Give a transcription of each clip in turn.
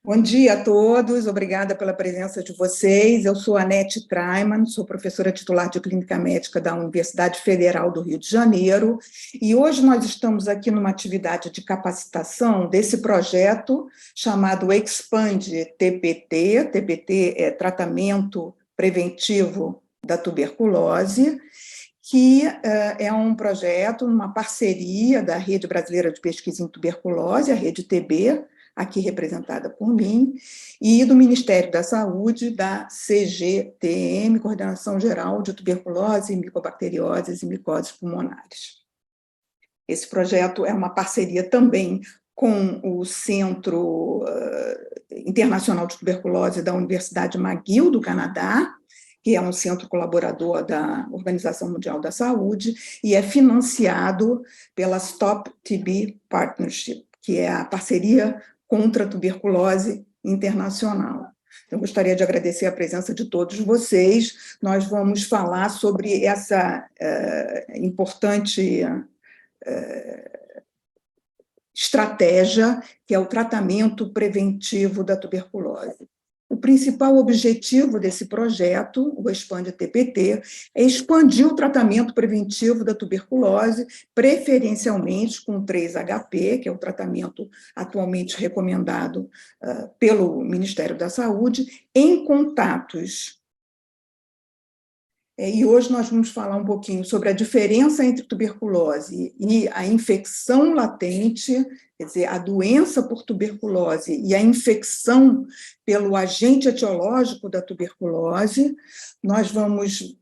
Bom dia a todos, obrigada pela presença de vocês. Eu sou Anete Traiman, sou professora titular de Clínica Médica da Universidade Federal do Rio de Janeiro, e hoje nós estamos aqui numa atividade de capacitação desse projeto chamado Expand TPT. TPT é Tratamento Preventivo da Tuberculose, que é um projeto, uma parceria da Rede Brasileira de Pesquisa em Tuberculose, a Rede TB, aqui representada por mim, e do Ministério da Saúde, da CGTM, Coordenação Geral de Tuberculose, Micobacterioses e Micoses Pulmonares. Esse projeto é uma parceria também com o Centro Internacional de Tuberculose da Universidade McGill, do Canadá, que é um centro colaborador da Organização Mundial da Saúde, e é financiado pela Stop TB Partnership, que é a parceria contra a tuberculose internacional. Eu gostaria de agradecer a presença de todos vocês. Nós vamos falar sobre essa importante estratégia, que é o tratamento preventivo da tuberculose. O principal objetivo desse projeto, o Expand TPT, é expandir o tratamento preventivo da tuberculose, preferencialmente com 3-HP, que é o tratamento atualmente recomendado pelo Ministério da Saúde, em contatos. E hoje nós vamos falar um pouquinho sobre a diferença entre tuberculose e a infecção latente, quer dizer, a doença por tuberculose e a infecção pelo agente etiológico da tuberculose. Nós vamos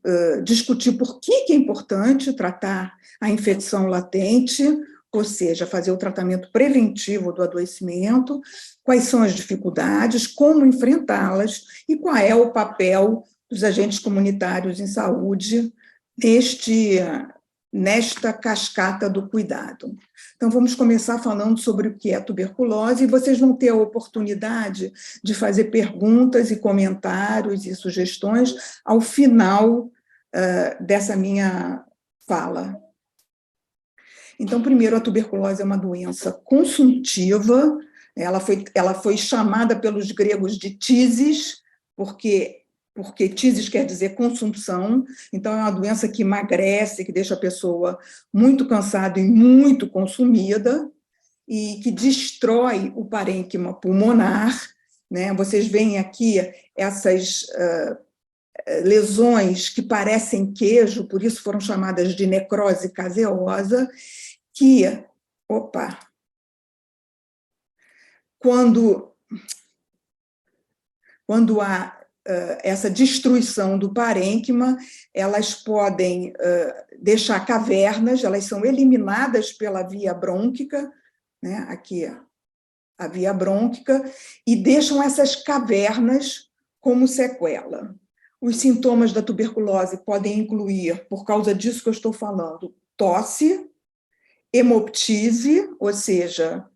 discutir por que é importante tratar a infecção latente, ou seja, fazer o tratamento preventivo do adoecimento, quais são as dificuldades, como enfrentá-las e qual é o papel dos agentes comunitários em saúde nesta cascata do cuidado. Então, vamos começar falando sobre o que é tuberculose, e vocês vão ter a oportunidade de fazer perguntas e comentários e sugestões ao final dessa minha fala. Então, primeiro, a tuberculose é uma doença consumptiva, ela foi chamada pelos gregos de tisis, porque tisis quer dizer consumpção, então é uma doença que emagrece, que deixa a pessoa muito cansada e muito consumida, e que destrói o parênquima pulmonar, né? Vocês veem aqui essas lesões que parecem queijo, por isso foram chamadas de necrose caseosa, que, quando há essa destruição do parênquima, elas podem deixar cavernas, elas são eliminadas pela via brônquica, né? Aqui a via brônquica, e deixam essas cavernas como sequela. Os sintomas da tuberculose podem incluir, por causa disso que eu estou falando, tosse, hemoptise, ou seja,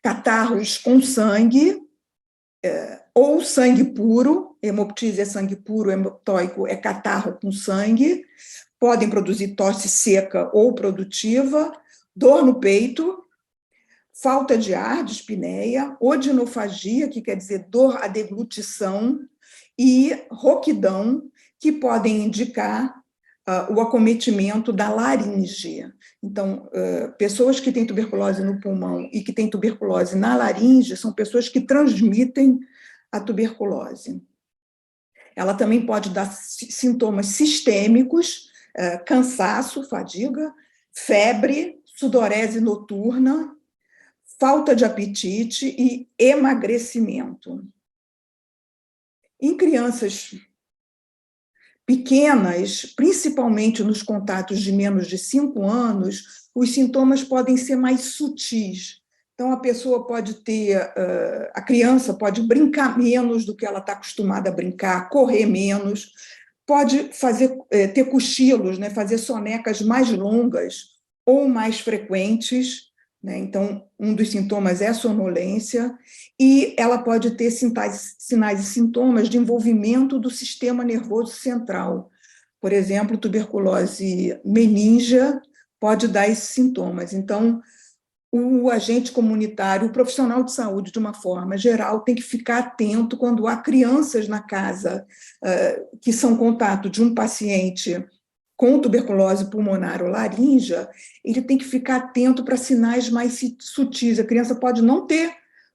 catarros com sangue, ou sangue puro, hemoptise é sangue puro, hemoptóico é catarro com sangue, podem produzir tosse seca ou produtiva, dor no peito, falta de ar, dispneia, odinofagia, que quer dizer dor à deglutição, e rouquidão, que podem indicar o acometimento da laringe. Então, pessoas que têm tuberculose no pulmão e que têm tuberculose na laringe são pessoas que transmitem a tuberculose. Ela também pode dar sintomas sistêmicos, cansaço, fadiga, febre, sudorese noturna, falta de apetite e emagrecimento. Em crianças pequenas, principalmente nos contatos de menos de 5 anos, os sintomas podem ser mais sutis. Então, a pessoa pode ter, a criança pode brincar menos do que ela está acostumada a brincar, correr menos, pode ter cochilos, né, fazer sonecas mais longas ou mais frequentes, né? Então, um dos sintomas é a sonolência, e ela pode ter sinais e sintomas de envolvimento do sistema nervoso central. Por exemplo, tuberculose meningea pode dar esses sintomas. Então, o agente comunitário, o profissional de saúde, de uma forma geral, tem que ficar atento quando há crianças na casa que são contato de um paciente com tuberculose pulmonar ou laríngea, ele tem que ficar atento para sinais mais sutis. A criança pode não ter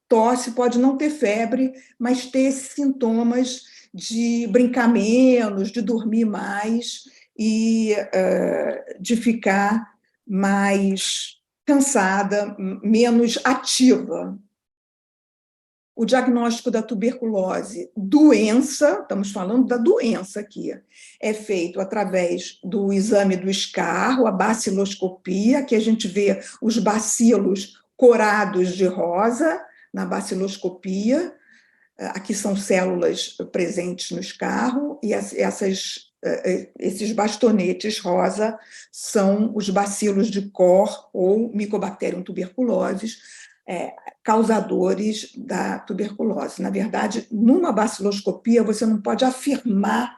tosse, pode não ter febre, mas ter esses sintomas de brincar menos, de dormir mais e de ficar mais cansada, menos ativa. O diagnóstico da tuberculose, doença, estamos falando da doença aqui, é feito através do exame do escarro, a baciloscopia, que a gente vê os bacilos corados de rosa na baciloscopia. Aqui são células presentes no escarro, e esses bastonetes rosa são os bacilos de Koch ou Mycobacterium tuberculosis, causadores da tuberculose. Na verdade, numa baciloscopia, você não pode afirmar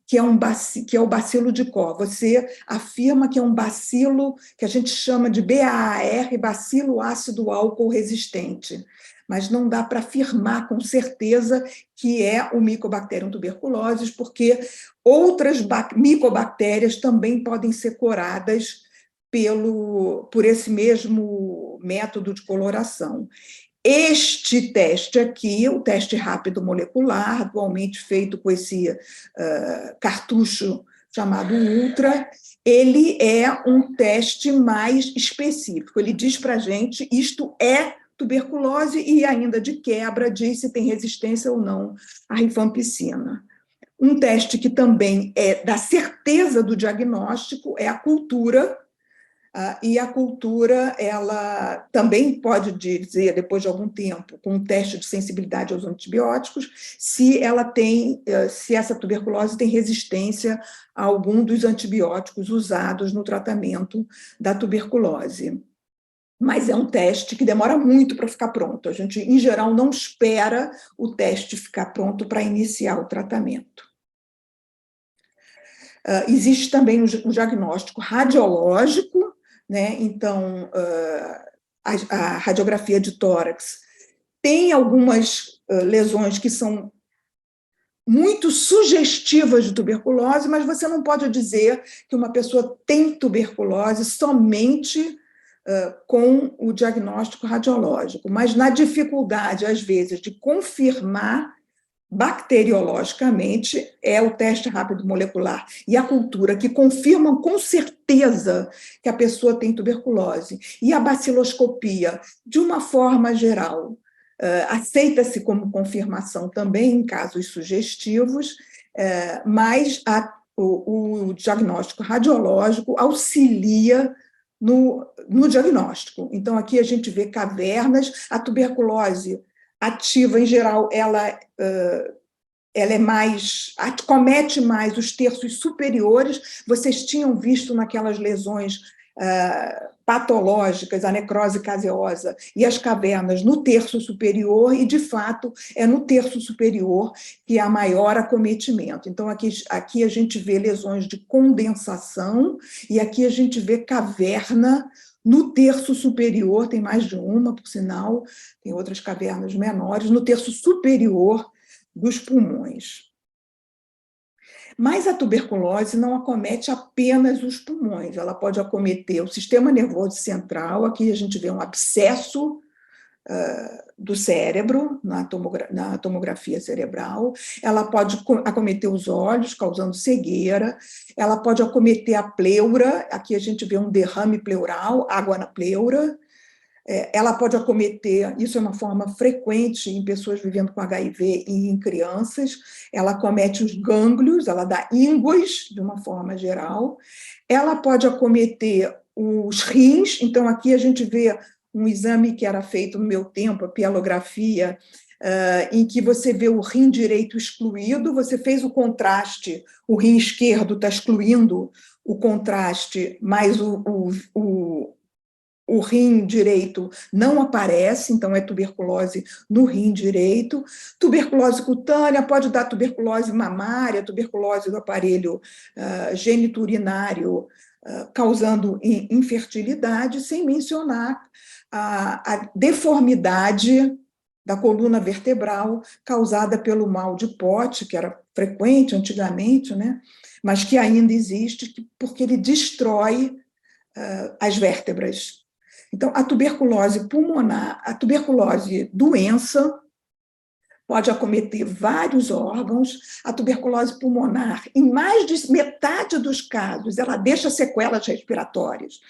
que é o bacilo de Koch. Você afirma que é um bacilo que a gente chama de BAR, bacilo ácido álcool resistente, mas não dá para afirmar com certeza que é o Mycobacterium tuberculosis, porque outras micobactérias também podem ser curadas por esse mesmo método de coloração. Este teste aqui, o teste rápido molecular, atualmente feito com esse cartucho chamado Ultra, ele é um teste mais específico. Ele diz para a gente isto é tuberculose e ainda de quebra diz se tem resistência ou não à rifampicina. Um teste que também dá certeza do diagnóstico é a cultura, e a cultura, ela também pode dizer, depois de algum tempo, com um teste de sensibilidade aos antibióticos, se essa tuberculose tem resistência a algum dos antibióticos usados no tratamento da tuberculose. Mas é um teste que demora muito para ficar pronto. A gente, em geral, não espera o teste ficar pronto para iniciar o tratamento. Existe também o diagnóstico radiológico, né? Então, a radiografia de tórax tem algumas lesões que são muito sugestivas de tuberculose, mas você não pode dizer que uma pessoa tem tuberculose somente com o diagnóstico radiológico, mas na dificuldade, às vezes, de confirmar bacteriologicamente, é o teste rápido molecular e a cultura que confirmam com certeza que a pessoa tem tuberculose. E a baciloscopia, de uma forma geral, aceita-se como confirmação também em casos sugestivos, mas o diagnóstico radiológico auxilia no diagnóstico. Então, aqui a gente vê cavernas, a tuberculose ativa, em geral, ela acomete mais os terços superiores. Vocês tinham visto naquelas lesões patológicas, a necrose caseosa e as cavernas no terço superior, e, de fato, é no terço superior que há maior acometimento. Então, aqui a gente vê lesões de condensação, e aqui a gente vê caverna no terço superior, tem mais de uma, por sinal, tem outras cavernas menores, no terço superior dos pulmões. Mas a tuberculose não acomete apenas os pulmões, ela pode acometer o sistema nervoso central. Aqui a gente vê um abscesso do cérebro, na tomografia cerebral. Ela pode acometer os olhos, causando cegueira. Ela pode acometer a pleura, aqui a gente vê um derrame pleural, água na pleura. Ela pode acometer, isso é uma forma frequente em pessoas vivendo com HIV e em crianças, ela acomete os gânglios, ela dá ínguas, de uma forma geral. Ela pode acometer os rins, então aqui a gente vê um exame que era feito no meu tempo, a pielografia, em que você vê o rim direito excluído, você fez o contraste, o rim esquerdo está excluindo o contraste, mas o rim direito não aparece, então é tuberculose no rim direito. Tuberculose cutânea pode dar tuberculose mamária, tuberculose do aparelho geniturinário causando infertilidade, sem mencionar a deformidade da coluna vertebral causada pelo mal de Pote, que era frequente antigamente, né? Mas que ainda existe, porque ele destrói as vértebras. Então, a tuberculose pulmonar, a tuberculose doença, pode acometer vários órgãos. A tuberculose pulmonar, em mais de metade dos casos, ela deixa sequelas respiratórias.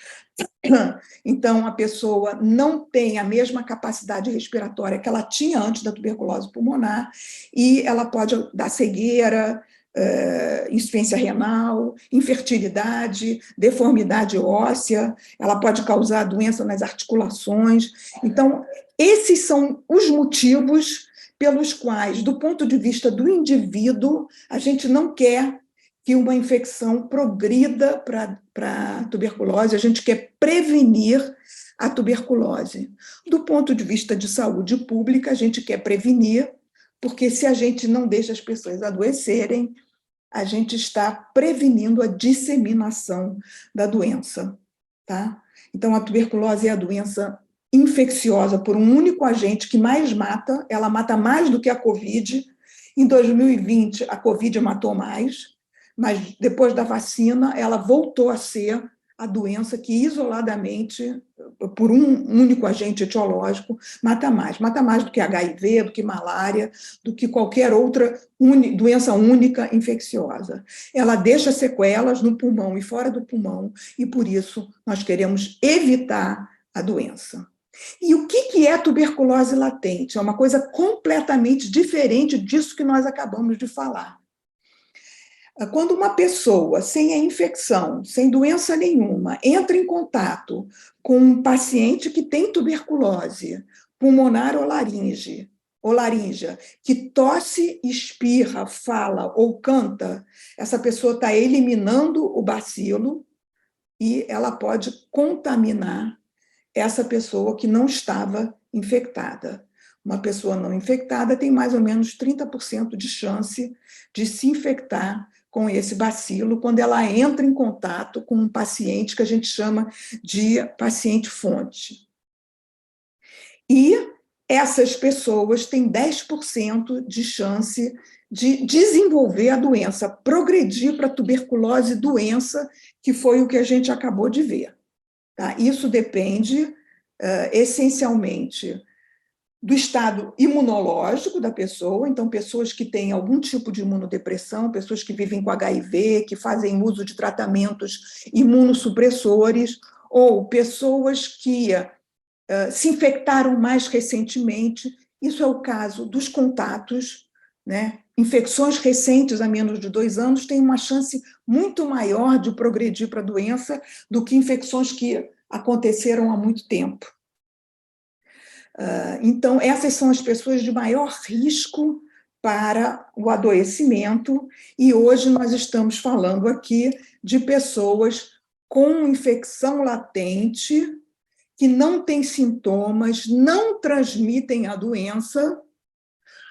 Então, a pessoa não tem a mesma capacidade respiratória que ela tinha antes da tuberculose pulmonar, e ela pode dar cegueira, insuficiência renal, infertilidade, deformidade óssea, ela pode causar doença nas articulações. Então, esses são os motivos pelos quais, do ponto de vista do indivíduo, a gente não quer que uma infecção progrida para a tuberculose, a gente quer prevenir a tuberculose. Do ponto de vista de saúde pública, a gente quer prevenir, porque se a gente não deixa as pessoas adoecerem, a gente está prevenindo a disseminação da doença, tá? Então, a tuberculose é a doença infecciosa por um único agente que mais mata, ela mata mais do que a Covid. Em 2020, a Covid matou mais, mas depois da vacina, ela voltou a ser a doença que, isoladamente, por um único agente etiológico, mata mais do que HIV, do que malária, do que qualquer outra doença única infecciosa. Ela deixa sequelas no pulmão e fora do pulmão, e por isso nós queremos evitar a doença. E o que é tuberculose latente? É uma coisa completamente diferente disso que nós acabamos de falar. Quando uma pessoa sem a infecção, sem doença nenhuma, entra em contato com um paciente que tem tuberculose pulmonar ou laríngea, que tosse, espirra, fala ou canta, essa pessoa está eliminando o bacilo e ela pode contaminar essa pessoa que não estava infectada. Uma pessoa não infectada tem mais ou menos 30% de chance de se infectar com esse bacilo quando ela entra em contato com um paciente que a gente chama de paciente-fonte. E essas pessoas têm 10% de chance de desenvolver a doença, progredir para a tuberculose doença, que foi o que a gente acabou de ver. Tá? Isso depende, essencialmente, do estado imunológico da pessoa, então, pessoas que têm algum tipo de imunodepressão, pessoas que vivem com HIV, que fazem uso de tratamentos imunossupressores, ou pessoas que se infectaram mais recentemente. Isso é o caso dos contatos, né? Infecções recentes há menos de 2 anos têm uma chance muito maior de progredir para a doença do que infecções que aconteceram há muito tempo. Então, essas são as pessoas de maior risco para o adoecimento, e hoje nós estamos falando aqui de pessoas com infecção latente, que não têm sintomas, não transmitem a doença,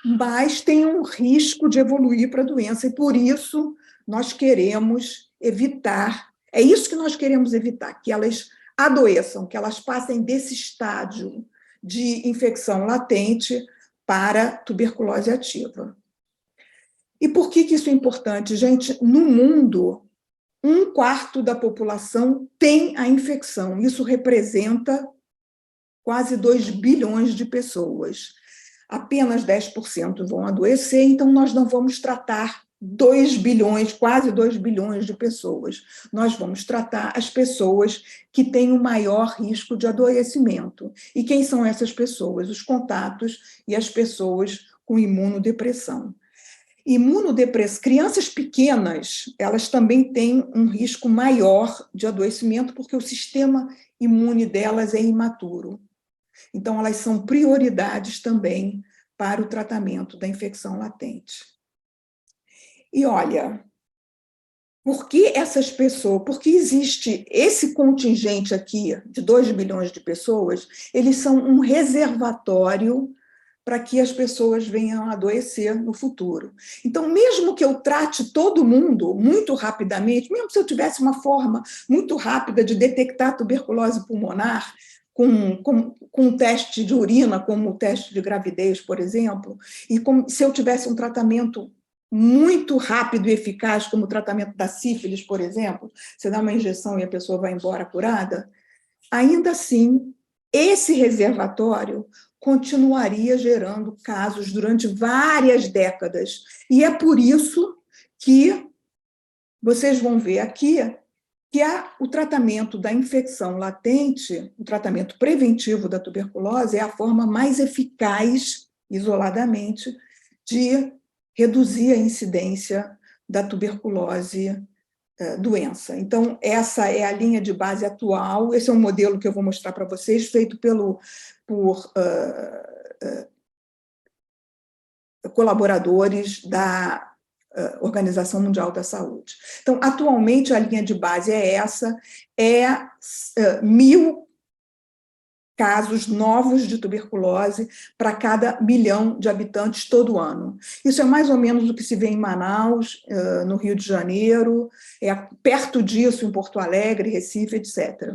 mas têm um risco de evoluir para a doença, e por isso nós queremos evitar, é isso que nós queremos evitar, que elas adoeçam, que elas passem desse estágio de infecção latente para tuberculose ativa. E por que isso é importante? Gente, no mundo, 1/4 da população tem a infecção. Isso representa quase 2 bilhões de pessoas. Apenas 10% vão adoecer, então nós não vamos tratar 2 bilhões, quase 2 bilhões de pessoas. Nós vamos tratar as pessoas que têm o maior risco de adoecimento. E quem são essas pessoas? Os contatos e as pessoas com imunodepressão. Crianças pequenas, elas também têm um risco maior de adoecimento, porque o sistema imune delas é imaturo. Então, elas são prioridades também para o tratamento da infecção latente. E olha, por que essas pessoas, porque existe esse contingente aqui de 2 bilhões de pessoas, eles são um reservatório para que as pessoas venham a adoecer no futuro. Então, mesmo que eu trate todo mundo muito rapidamente, mesmo se eu tivesse uma forma muito rápida de detectar tuberculose pulmonar, com um teste de urina, como o teste de gravidez, por exemplo, e se eu tivesse um tratamento muito rápido e eficaz, como o tratamento da sífilis, por exemplo, você dá uma injeção e a pessoa vai embora curada, ainda assim, esse reservatório continuaria gerando casos durante várias décadas. E é por isso que vocês vão ver aqui que o tratamento da infecção latente, o tratamento preventivo da tuberculose, é a forma mais eficaz, isoladamente, de reduzir a incidência da tuberculose doença. Então, essa é a linha de base atual, esse é um modelo que eu vou mostrar para vocês, feito por colaboradores da Organização Mundial da Saúde. Então, atualmente, a linha de base é essa, 1.000 casos novos de tuberculose para cada 1 milhão de habitantes todo ano. Isso é mais ou menos o que se vê em Manaus, no Rio de Janeiro, perto disso em Porto Alegre, Recife, etc.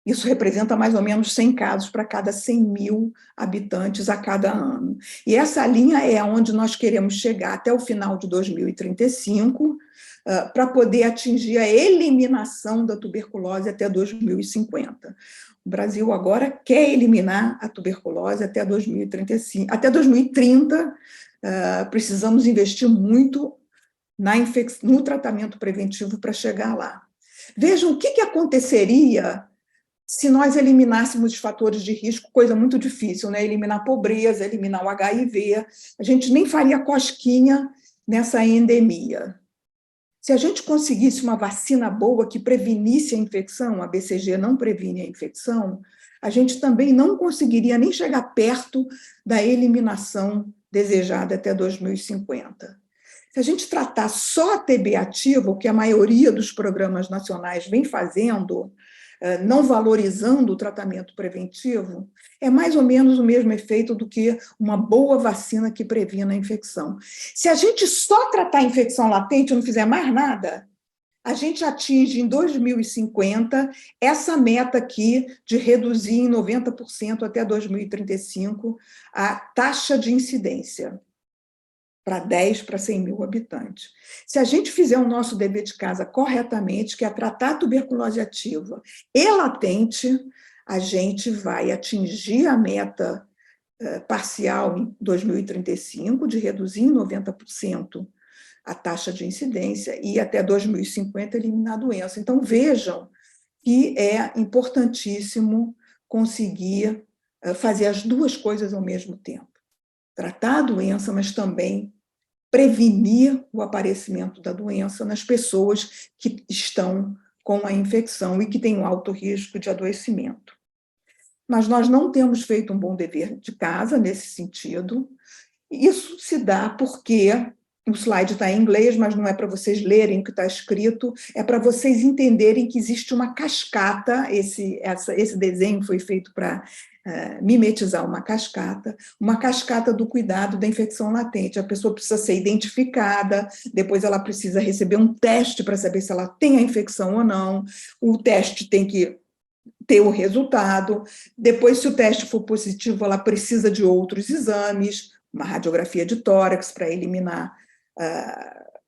Isso representa mais ou menos 100 casos para cada 100.000 habitantes a cada ano. E essa linha é onde nós queremos chegar até o final de 2035, para poder atingir a eliminação da tuberculose até 2050. O Brasil agora quer eliminar a tuberculose até 2035. Até 2030, precisamos investir muito no tratamento preventivo para chegar lá. Vejam o que aconteceria se nós eliminássemos os fatores de risco, coisa muito difícil, né? Eliminar a pobreza, eliminar o HIV, a gente nem faria cosquinha nessa endemia. Se a gente conseguisse uma vacina boa que prevenisse a infecção, a BCG não previne a infecção, a gente também não conseguiria nem chegar perto da eliminação desejada até 2050. Se a gente tratar só a TB ativa, o que a maioria dos programas nacionais vem fazendo, não valorizando o tratamento preventivo, é mais ou menos o mesmo efeito do que uma boa vacina que previna a infecção. Se a gente só tratar a infecção latente e não fizer mais nada, a gente atinge em 2050 essa meta aqui de reduzir em 90% até 2035 a taxa de incidência para 10 para 100 mil habitantes. Se a gente fizer o nosso dever de casa corretamente, que é tratar a tuberculose ativa e latente, a gente vai atingir a meta parcial em 2035, de reduzir em 90% a taxa de incidência e até 2050 eliminar a doença. Então, vejam que é importantíssimo conseguir fazer as duas coisas ao mesmo tempo. Tratar a doença, mas também prevenir o aparecimento da doença nas pessoas que estão com a infecção e que têm um alto risco de adoecimento. Mas nós não temos feito um bom dever de casa nesse sentido. Isso se dá porque o slide está em inglês, mas não é para vocês lerem o que está escrito, é para vocês entenderem que existe uma cascata, esse desenho foi feito para mimetizar uma cascata do cuidado da infecção latente. A pessoa precisa ser identificada, depois ela precisa receber um teste para saber se ela tem a infecção ou não, o teste tem que ter o resultado, depois, se o teste for positivo, ela precisa de outros exames, uma radiografia de tórax para eliminar,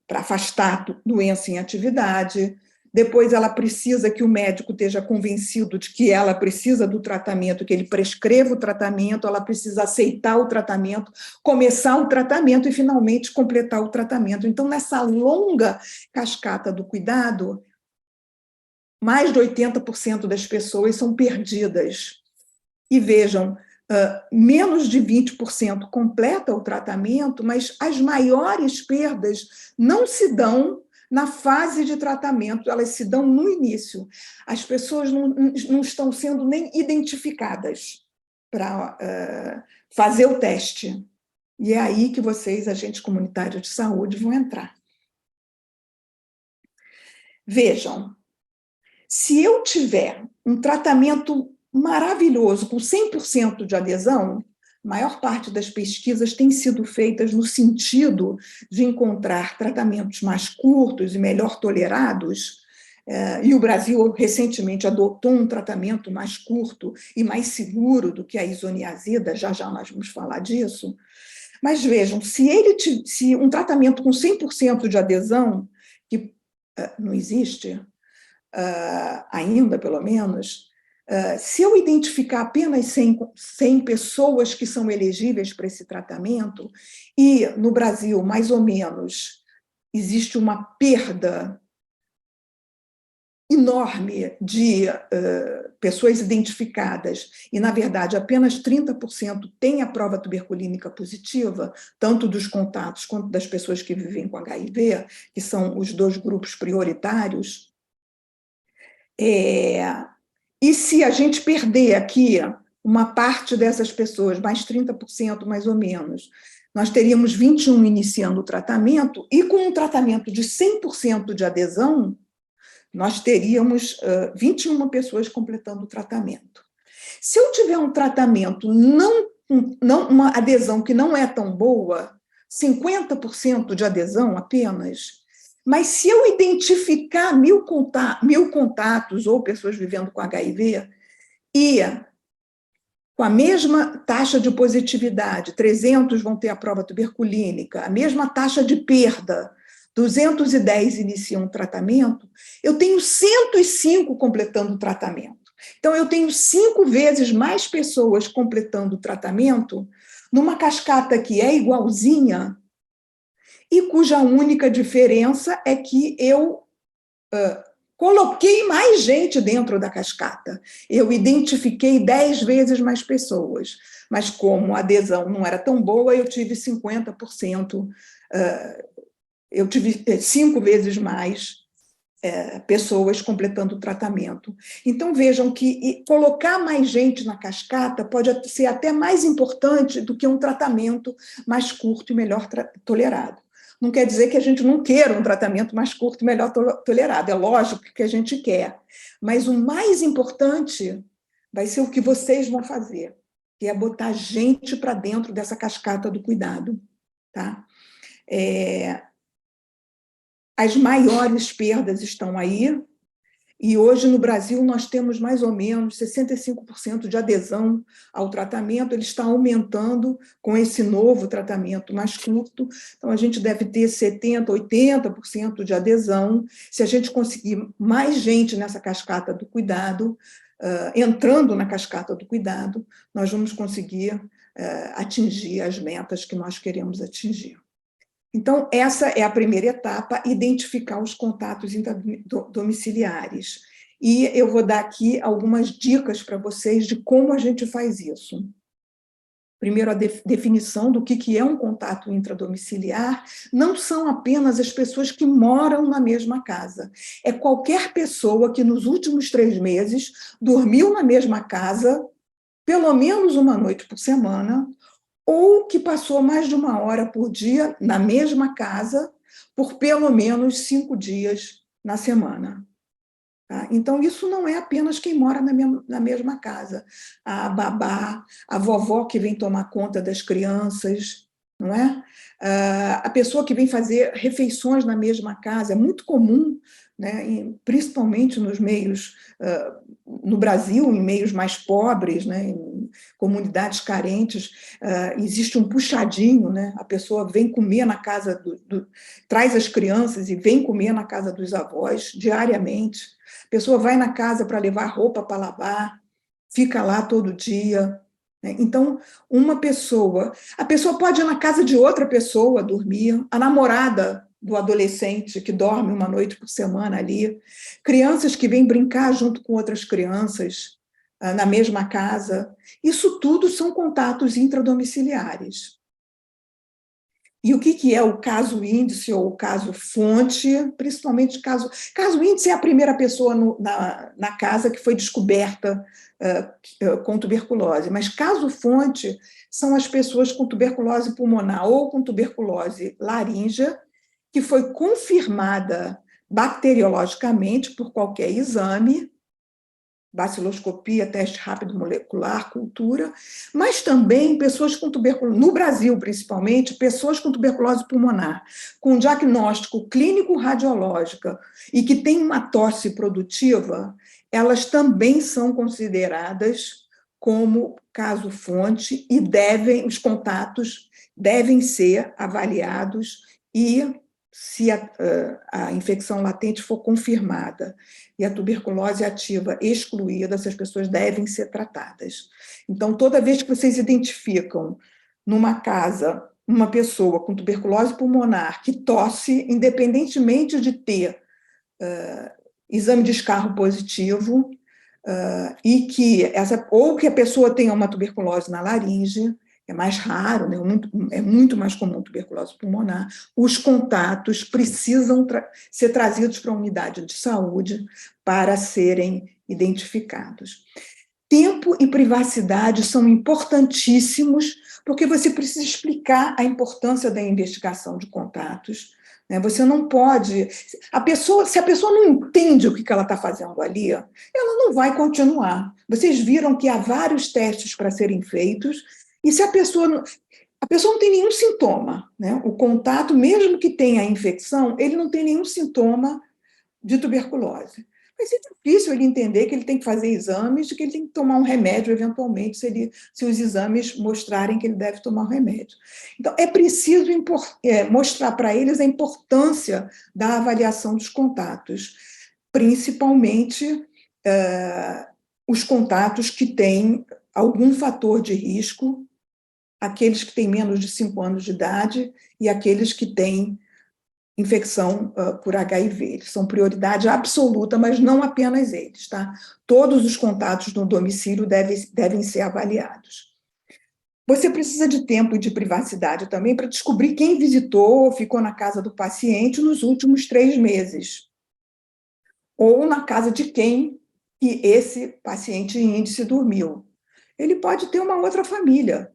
para afastar a doença em atividade. Depois, ela precisa que o médico esteja convencido de que ela precisa do tratamento, que ele prescreva o tratamento, ela precisa aceitar o tratamento, começar o tratamento e, finalmente, completar o tratamento. Então, nessa longa cascata do cuidado, mais de 80% das pessoas são perdidas. E vejam, menos de 20% completa o tratamento, mas as maiores perdas não se dão na fase de tratamento, elas se dão no início. As pessoas não estão sendo nem identificadas para fazer o teste. E é aí que vocês, agentes comunitários de saúde, vão entrar. Vejam, se eu tiver um tratamento maravilhoso, com 100% de adesão, maior parte das pesquisas tem sido feitas no sentido de encontrar tratamentos mais curtos e melhor tolerados, e o Brasil recentemente adotou um tratamento mais curto e mais seguro do que a isoniazida, já já nós vamos falar disso. Mas vejam, se um tratamento com 100% de adesão, que não existe ainda, pelo menos, se eu identificar apenas 100 pessoas que são elegíveis para esse tratamento, e no Brasil, mais ou menos, existe uma perda enorme de pessoas identificadas, e, na verdade, apenas 30% têm a prova tuberculínica positiva, tanto dos contatos quanto das pessoas que vivem com HIV, que são os dois grupos prioritários. E se a gente perder aqui uma parte dessas pessoas, mais 30% mais ou menos, nós teríamos 21 iniciando o tratamento, e com um tratamento de 100% de adesão, nós teríamos 21 pessoas completando o tratamento. Se eu tiver um tratamento, uma adesão que não é tão boa, 50% de adesão apenas, mas se eu identificar 1.000 contatos ou pessoas vivendo com HIV, e com a mesma taxa de positividade, 300 vão ter a prova tuberculínica, a mesma taxa de perda, 210 iniciam o tratamento, eu tenho 105 completando o tratamento. Então, eu tenho 5 vezes mais pessoas completando o tratamento numa cascata que é igualzinha e cuja única diferença é que eu coloquei mais gente dentro da cascata. Eu identifiquei 10 vezes mais pessoas, mas como a adesão não era tão boa, eu tive 50%, eu tive 5 vezes mais pessoas completando o tratamento. Então, vejam que colocar mais gente na cascata pode ser até mais importante do que um tratamento mais curto e melhor tolerado. Não quer dizer que a gente não queira um tratamento mais curto e melhor tolerado, é lógico que a gente quer, mas o mais importante vai ser o que vocês vão fazer, que é botar gente para dentro dessa cascata do cuidado. Tá? As maiores perdas estão aí, e hoje no Brasil nós temos mais ou menos 65% de adesão ao tratamento, ele está aumentando com esse novo tratamento mais curto, então a gente deve ter 70%, 80% de adesão, se a gente conseguir mais gente nessa cascata do cuidado, entrando na cascata do cuidado, nós vamos conseguir atingir as metas que nós queremos atingir. Então, essa é a primeira etapa, identificar os contatos domiciliares. E eu vou dar aqui algumas dicas para vocês de como a gente faz isso. Primeiro, a definição do que é um contato intradomiciliar não são apenas as pessoas que moram na mesma casa. É qualquer pessoa que nos últimos 3 meses dormiu na mesma casa, pelo menos uma noite por semana, ou que passou mais de 1 hora por dia na mesma casa por pelo menos 5 dias na semana. Tá? Então, isso não é apenas quem mora na mesma casa. A babá, a vovó que vem tomar conta das crianças, não é? A pessoa que vem fazer refeições na mesma casa, é muito comum, né, principalmente nos meios, no Brasil, em meios mais pobres, né, em comunidades carentes, existe um puxadinho, né, a pessoa vem comer na casa, traz as crianças e vem comer na casa dos avós diariamente, a pessoa vai na casa para levar roupa para lavar, fica lá todo dia. Então, a pessoa pode ir na casa de outra pessoa dormir, a namorada do adolescente que dorme 1 noite por semana ali, crianças que vêm brincar junto com outras crianças na mesma casa, isso tudo são contatos intradomiciliares. E o que é o caso índice ou o caso fonte? Principalmente caso índice é a primeira pessoa na casa que foi descoberta com tuberculose, mas caso fonte são as pessoas com tuberculose pulmonar ou com tuberculose laríngea, que foi confirmada bacteriologicamente por qualquer exame, baciloscopia, teste rápido molecular, cultura, mas também pessoas com tuberculose, no Brasil principalmente, pessoas com tuberculose pulmonar, com diagnóstico clínico radiológica e que têm uma tosse produtiva, elas também são consideradas como caso-fonte e os contatos devem ser avaliados e, se a infecção latente for confirmada e a tuberculose ativa excluída, essas pessoas devem ser tratadas. Então, toda vez que vocês identificam numa casa uma pessoa com tuberculose pulmonar que tosse, independentemente de ter exame de escarro positivo, e ou que a pessoa tenha uma tuberculose na laringe, é mais raro, né? É muito mais comum tuberculose pulmonar, os contatos precisam ser trazidos para a unidade de saúde para serem identificados. Tempo e privacidade são importantíssimos, porque você precisa explicar a importância da investigação de contatos. Você não pode... se a pessoa não entende o que ela está fazendo ali, ela não vai continuar. Vocês viram que há vários testes para serem feitos, e se a pessoa não tem nenhum sintoma, né? O contato, mesmo que tenha a infecção, ele não tem nenhum sintoma de tuberculose. Vai ser difícil ele entender que ele tem que fazer exames e que ele tem que tomar um remédio, eventualmente, se os exames mostrarem que ele deve tomar um remédio. Então, é preciso mostrar para eles a importância da avaliação dos contatos, principalmente os contatos que têm algum fator de risco, aqueles que têm menos de 5 anos de idade e aqueles que têm infecção por HIV. Eles são prioridade absoluta, mas não apenas eles, tá? Todos os contatos no domicílio devem ser avaliados. Você precisa de tempo e de privacidade também para descobrir quem visitou ou ficou na casa do paciente nos últimos 3 meses, ou na casa de quem que esse paciente em índice dormiu. Ele pode ter uma outra família,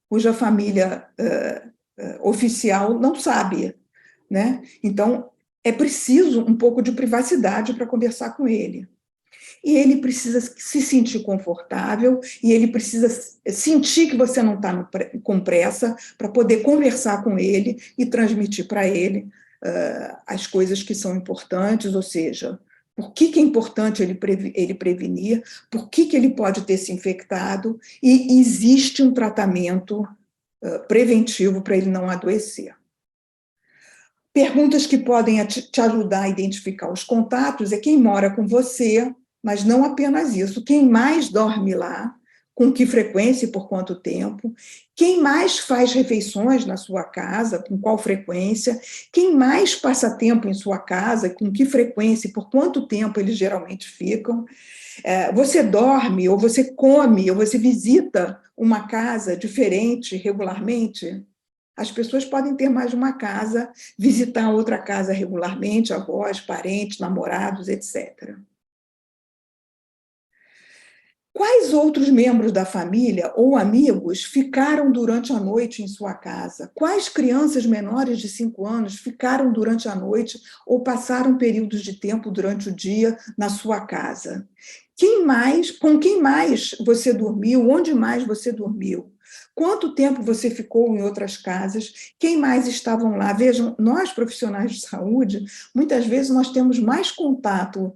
cuja família oficial não sabe, né? Então, é preciso um pouco de privacidade para conversar com ele. E ele precisa se sentir confortável, e ele precisa sentir que você não está com pressa para poder conversar com ele e transmitir para ele as coisas que são importantes, ou seja, por que é importante ele prevenir, por que ele pode ter se infectado, e existe um tratamento preventivo para ele não adoecer. Perguntas que podem te ajudar a identificar os contatos é quem mora com você, mas não apenas isso, quem mais dorme lá, com que frequência e por quanto tempo, quem mais faz refeições na sua casa, com qual frequência, quem mais passa tempo em sua casa, com que frequência e por quanto tempo eles geralmente ficam. Você dorme, ou você come, ou você visita uma casa diferente regularmente? As pessoas podem ter mais de uma casa, visitar outra casa regularmente, avós, parentes, namorados, etc. Quais outros membros da família ou amigos ficaram durante a noite em sua casa? Quais crianças menores de 5 anos ficaram durante a noite ou passaram períodos de tempo durante o dia na sua casa? Com quem mais você dormiu? Onde mais você dormiu? Quanto tempo você ficou em outras casas? Quem mais estavam lá? Vejam, nós, profissionais de saúde, muitas vezes nós temos mais contato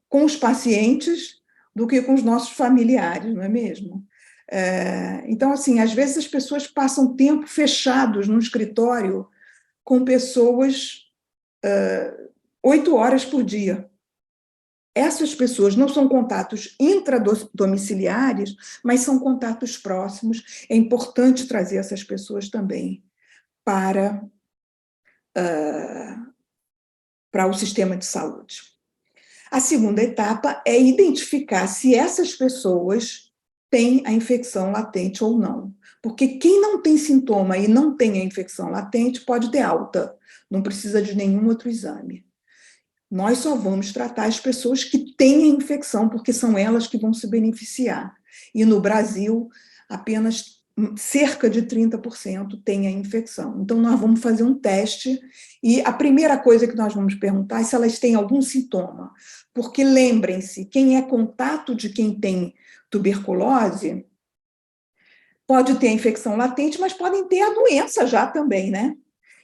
com os pacientes do que com os nossos familiares, não é mesmo? Então, assim, às vezes as pessoas passam tempo fechados no escritório com pessoas 8 horas por dia. Essas pessoas não são contatos intradomiciliares, mas são contatos próximos. É importante trazer essas pessoas também para o sistema de saúde. A segunda etapa é identificar se essas pessoas têm a infecção latente ou não. Porque quem não tem sintoma e não tem a infecção latente pode ter alta, não precisa de nenhum outro exame. Nós só vamos tratar as pessoas que têm a infecção, porque são elas que vão se beneficiar. E no Brasil, apenas cerca de 30% têm a infecção. Então, nós vamos fazer um teste e a primeira coisa que nós vamos perguntar é se elas têm algum sintoma. Porque, lembrem-se, quem é contato de quem tem tuberculose pode ter a infecção latente, mas podem ter a doença já também, né?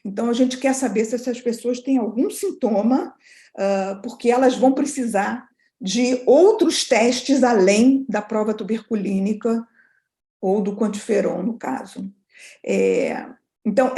Então, a gente quer saber se essas pessoas têm algum sintoma, porque elas vão precisar de outros testes além da prova tuberculínica ou do quantiferon, no caso. Então,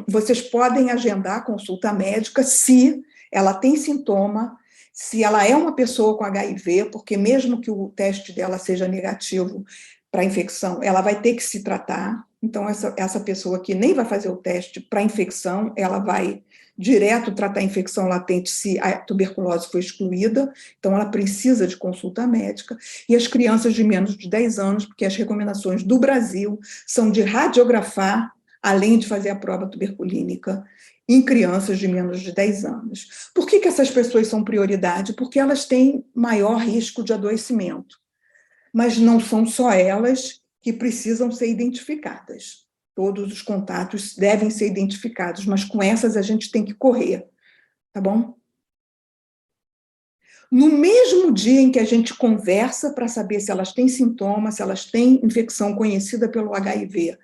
vocês podem agendar a consulta médica se ela tem sintoma, se ela é uma pessoa com HIV, porque mesmo que o teste dela seja negativo para a infecção, ela vai ter que se tratar. Então, essa pessoa que nem vai fazer o teste para a infecção, ela vai direto tratar a infecção latente se a tuberculose foi excluída, então ela precisa de consulta médica, e as crianças de menos de 10 anos, porque as recomendações do Brasil são de radiografar, além de fazer a prova tuberculínica, em crianças de menos de 10 anos. Por que essas pessoas são prioridade? Porque elas têm maior risco de adoecimento, mas não são só elas que precisam ser identificadas. Todos os contatos devem ser identificados, mas com essas a gente tem que correr, tá bom? No mesmo dia em que a gente conversa para saber se elas têm sintomas, se elas têm infecção conhecida pelo HIV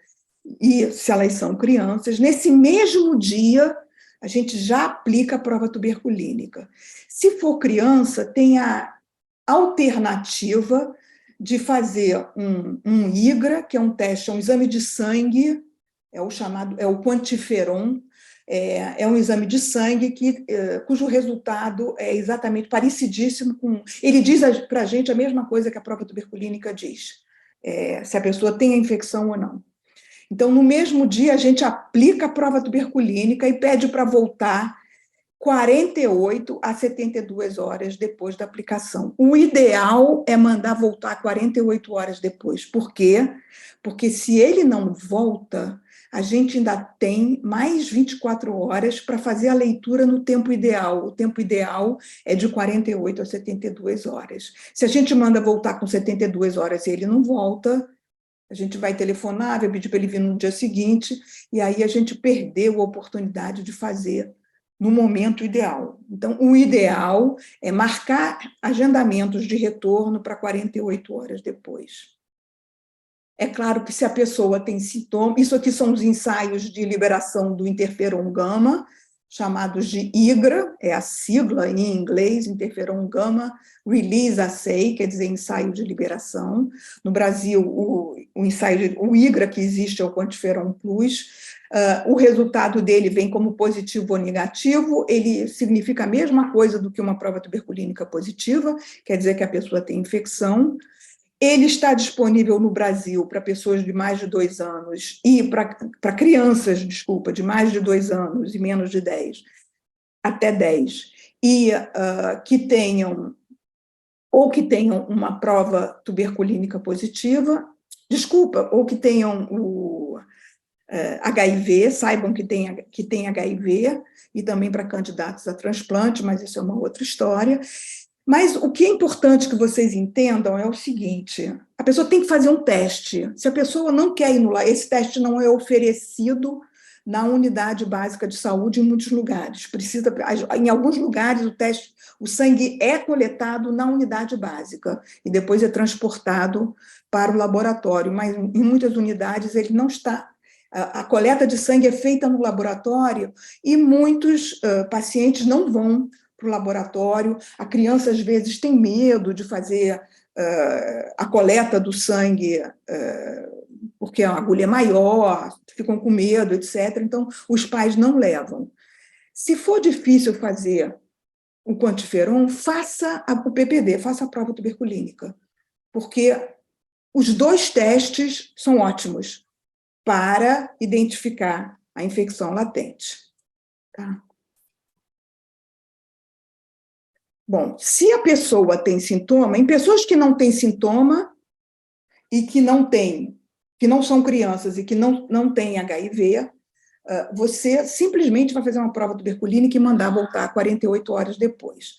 e se elas são crianças, nesse mesmo dia a gente já aplica a prova tuberculínica. Se for criança, tem a alternativa de fazer um IGRA, que é um teste, é um exame de sangue, é o quantiferon, é um exame de sangue cujo resultado é exatamente parecidíssimo com... Ele diz para a gente a mesma coisa que a prova tuberculínica diz, se a pessoa tem a infecção ou não. Então, no mesmo dia, a gente aplica a prova tuberculínica e pede para voltar 48 a 72 horas depois da aplicação. O ideal é mandar voltar 48 horas depois. Por quê? Porque se ele não volta, a gente ainda tem mais 24 horas para fazer a leitura no tempo ideal. O tempo ideal é de 48 a 72 horas. Se a gente manda voltar com 72 horas e ele não volta, a gente vai telefonar, vai pedir para ele vir no dia seguinte, e aí a gente perdeu a oportunidade de fazer no momento ideal. Então, o ideal é marcar agendamentos de retorno para 48 horas depois. É claro que se a pessoa tem sintomas, isso aqui são os ensaios de liberação do interferon gama, chamados de IGRA, é a sigla em inglês, interferon gama release assay, quer dizer, ensaio de liberação. No Brasil, o IGRA que existe é o quantiferon plus. O resultado dele vem como positivo ou negativo, ele significa a mesma coisa do que uma prova tuberculínica positiva, quer dizer que a pessoa tem infecção. Ele está disponível no Brasil para pessoas de mais de 2 anos e para crianças, desculpa, de mais de 2 anos e menos de 10, até 10, e que tenham uma prova tuberculínica positiva, desculpa, ou que tenham o HIV, saibam que tem HIV, e também para candidatos a transplante, mas isso é uma outra história. Mas o que é importante que vocês entendam é o seguinte: a pessoa tem que fazer um teste. Se a pessoa não quer ir no lá, esse teste não é oferecido na unidade básica de saúde em muitos lugares. Em alguns lugares, o sangue é coletado na unidade básica e depois é transportado para o laboratório, mas em muitas unidades ele não está. A coleta de sangue é feita no laboratório e muitos pacientes não vão para o laboratório. A criança, às vezes, tem medo de fazer a coleta do sangue, porque a agulha é maior, ficam com medo, etc. Então, os pais não levam. Se for difícil fazer o quantiferon, faça o PPD, faça a prova tuberculínica, porque os 2 testes são ótimos para identificar a infecção latente. Tá? Bom, se a pessoa tem sintoma, em pessoas que não têm sintoma e que não são crianças e que não têm HIV, você simplesmente vai fazer uma prova tuberculínica e mandar voltar 48 horas depois.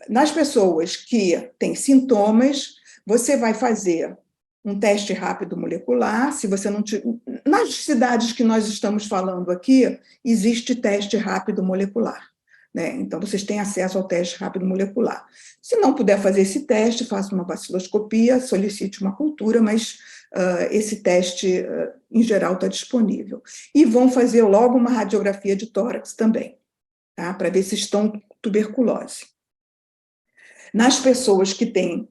Nas pessoas que têm sintomas, você vai fazer um teste rápido molecular. Se você não nas cidades que nós estamos falando aqui, existe teste rápido molecular, né? Então, vocês têm acesso ao teste rápido molecular. Se não puder fazer esse teste, faça uma baciloscopia, solicite uma cultura, mas esse teste, em geral, está disponível. E vão fazer logo uma radiografia de tórax também, tá? Para ver se estão com tuberculose. Nas pessoas que têm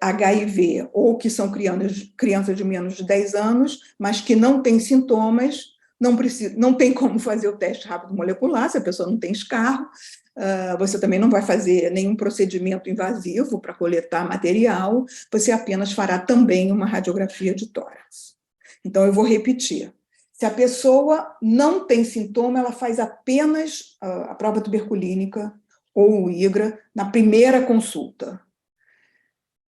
HIV ou que são crianças de menos de 10 anos, mas que não têm sintomas, não tem como fazer o teste rápido molecular, se a pessoa não tem escarro, você também não vai fazer nenhum procedimento invasivo para coletar material, você apenas fará também uma radiografia de tórax. Então, eu vou repetir. Se a pessoa não tem sintoma, ela faz apenas a prova tuberculínica ou o IGRA na primeira consulta.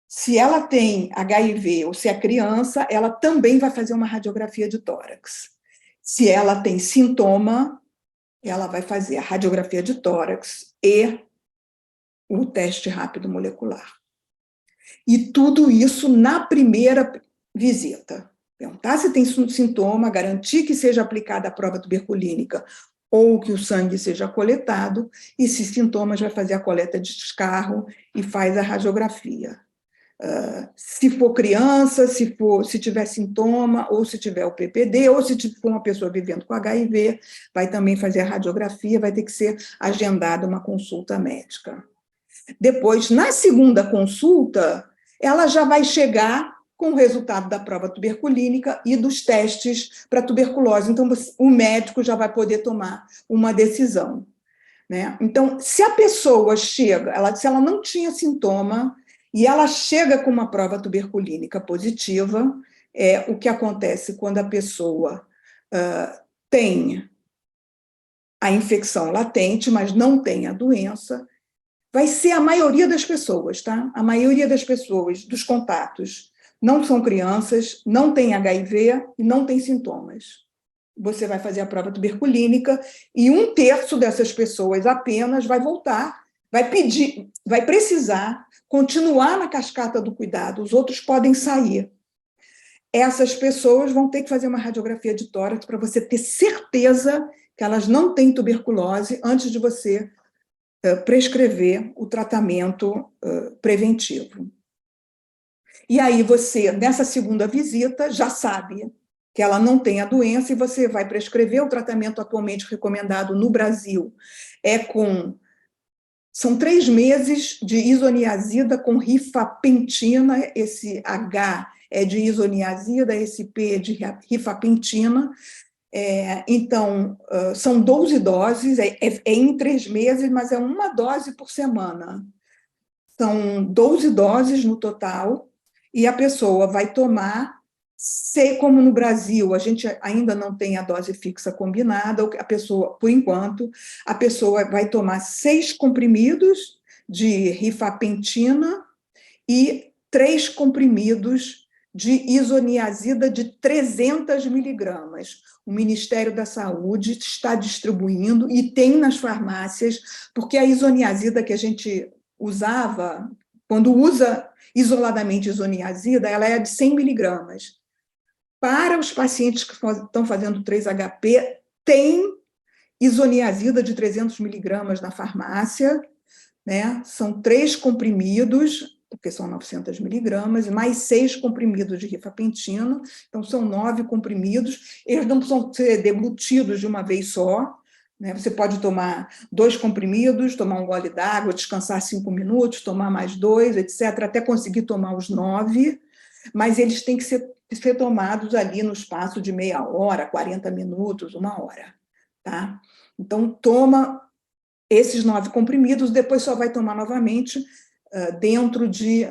Se ela tem HIV ou se é criança, ela também vai fazer uma radiografia de tórax. Se ela tem sintoma, ela vai fazer a radiografia de tórax e o teste rápido molecular. E tudo isso na primeira visita. Perguntar se tem sintoma, garantir que seja aplicada a prova tuberculínica ou que o sangue seja coletado, e se sintomas, vai fazer a coleta de escarro e faz a radiografia. Se for criança, se tiver sintoma, ou se tiver o PPD, ou se for uma pessoa vivendo com HIV, vai também fazer a radiografia, vai ter que ser agendada uma consulta médica. Depois, na segunda consulta, ela já vai chegar com o resultado da prova tuberculínica e dos testes para tuberculose. Então, o médico já vai poder tomar uma decisão, né? Então, se a pessoa chega, se ela não tinha sintoma, e ela chega com uma prova tuberculínica positiva, o que acontece quando a pessoa tem a infecção latente, mas não tem a doença, vai ser a maioria das pessoas, tá? A maioria das pessoas, dos contatos, não são crianças, não tem HIV e não tem sintomas. Você vai fazer a prova tuberculínica e 1/3 dessas pessoas apenas vai voltar, vai precisar continuar na cascata do cuidado, os outros podem sair. Essas pessoas vão ter que fazer uma radiografia de tórax para você ter certeza que elas não têm tuberculose antes de você prescrever o tratamento preventivo. E aí você, nessa segunda visita, já sabe que ela não tem a doença e você vai prescrever o tratamento atualmente recomendado no Brasil. São 3 meses de isoniazida com rifapentina, esse H é de isoniazida, esse P é de rifapentina. Então, são 12 doses, em 3 meses, mas é uma dose por semana. São 12 doses no total, e a pessoa vai tomar, como no Brasil a gente ainda não tem a dose fixa combinada, a pessoa, por enquanto, a pessoa vai tomar 6 comprimidos de rifapentina e 3 comprimidos de isoniazida de 300 miligramas. O Ministério da Saúde está distribuindo e tem nas farmácias, porque a isoniazida que a gente usava, quando usa isoladamente isoniazida, ela é de 100 miligramas. Para os pacientes que estão fazendo 3-HP, tem isoniazida de 300 miligramas na farmácia, né? São 3 comprimidos, porque são 900 miligramas, e mais 6 comprimidos de rifapentina, então são 9 comprimidos, eles não precisam ser deglutidos de uma vez só, né? Você pode tomar 2 comprimidos, tomar um gole d'água, descansar 5 minutos, tomar mais 2, etc., até conseguir tomar os 9, mas eles têm que ser tomados ali no espaço de meia hora, 40 minutos, 1 hora, tá? Então, toma esses 9 comprimidos, depois só vai tomar novamente dentro de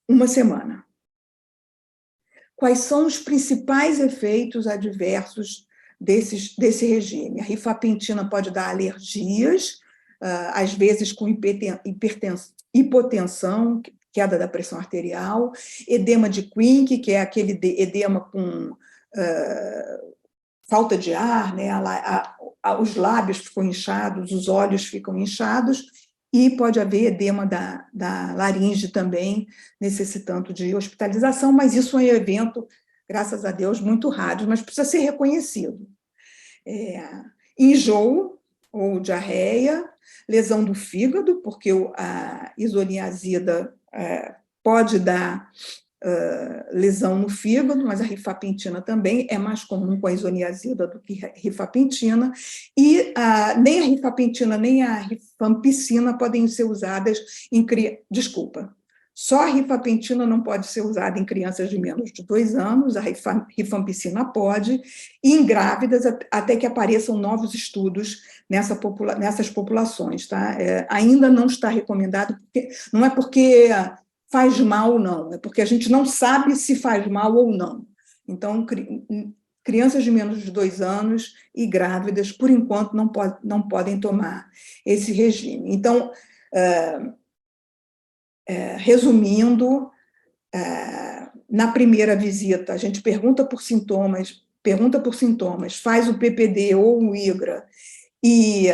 1 semana. Quais são os principais efeitos adversos desse regime? A rifapentina pode dar alergias, às vezes com hipotensão, queda da pressão arterial, edema de Quincke, que é aquele edema com falta de ar, né? Os lábios ficam inchados, os olhos ficam inchados, e pode haver edema da laringe também, necessitando de hospitalização, mas isso é um evento, graças a Deus, muito raro, mas precisa ser reconhecido. Enjoo ou diarreia, lesão do fígado, porque a isoniazida pode dar lesão no fígado, mas a rifampicina também é mais comum com a isoniazida do que a rifampicina, e nem a rifampicina nem a rifampicina podem ser usadas em só a rifampicina não pode ser usada em crianças de menos de 2 anos, a rifampicina pode, e em grávidas até que apareçam novos estudos nessas populações. Tá? Ainda não está recomendado, não é porque faz mal, não, é porque a gente não sabe se faz mal ou não. Então, crianças de menos de 2 anos e grávidas, por enquanto, não podem tomar esse regime. Então, resumindo, na primeira visita, a gente pergunta por sintomas, faz o PPD ou o IGRA e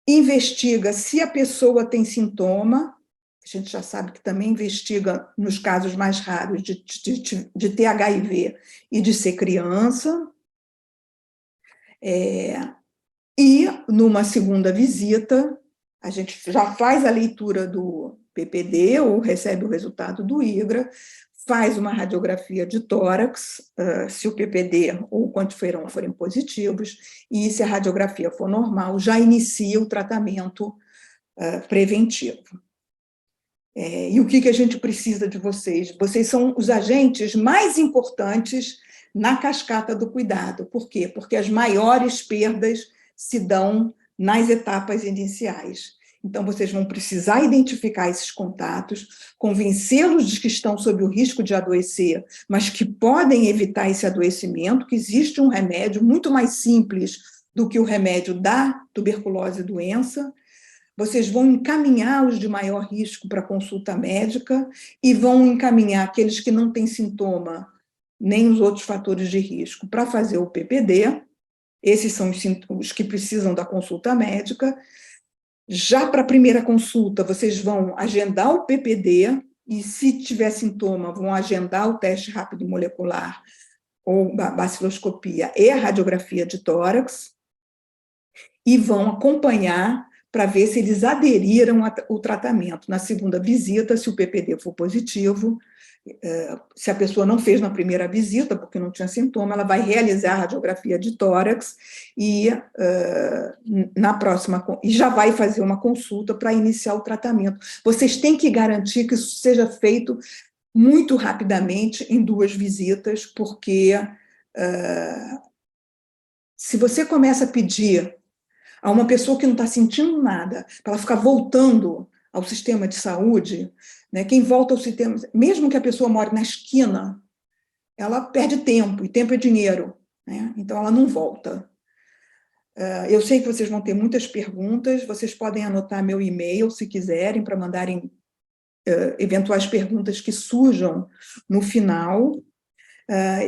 investiga se a pessoa tem sintoma. A gente já sabe que também investiga nos casos mais raros de ter HIV e de ser criança. E, numa segunda visita, a gente já faz a leitura do PPD ou recebe o resultado do IGRA, faz uma radiografia de tórax, se o PPD ou o quantiferon forem positivos, e se a radiografia for normal, já inicia o tratamento preventivo. E o que a gente precisa de vocês? Vocês são os agentes mais importantes na cascata do cuidado. Por quê? Porque as maiores perdas se dão nas etapas iniciais. Então, vocês vão precisar identificar esses contatos, convencê-los de que estão sob o risco de adoecer, mas que podem evitar esse adoecimento, que existe um remédio muito mais simples do que o remédio da tuberculose e doença. Vocês vão encaminhar os de maior risco para consulta médica e vão encaminhar aqueles que não têm sintoma, nem os outros fatores de risco, para fazer o PPD. Esses são os que precisam da consulta médica. Já para a primeira consulta, vocês vão agendar o PPD e, se tiver sintoma, vão agendar o teste rápido molecular ou a baciloscopia e a radiografia de tórax e vão acompanhar para ver se eles aderiram ao tratamento. Na segunda visita, se o PPD for positivo, se a pessoa não fez na primeira visita, porque não tinha sintoma, ela vai realizar a radiografia de tórax e, na próxima, e já vai fazer uma consulta para iniciar o tratamento. Vocês têm que garantir que isso seja feito muito rapidamente, em 2 visitas, porque se você começa a pedir a uma pessoa que não está sentindo nada, para ela ficar voltando ao sistema de saúde, né, quem volta ao sistema, mesmo que a pessoa more na esquina, ela perde tempo, e tempo é dinheiro, né, então ela não volta. Eu sei que vocês vão ter muitas perguntas, vocês podem anotar meu e-mail, se quiserem, para mandarem eventuais perguntas que surjam no final.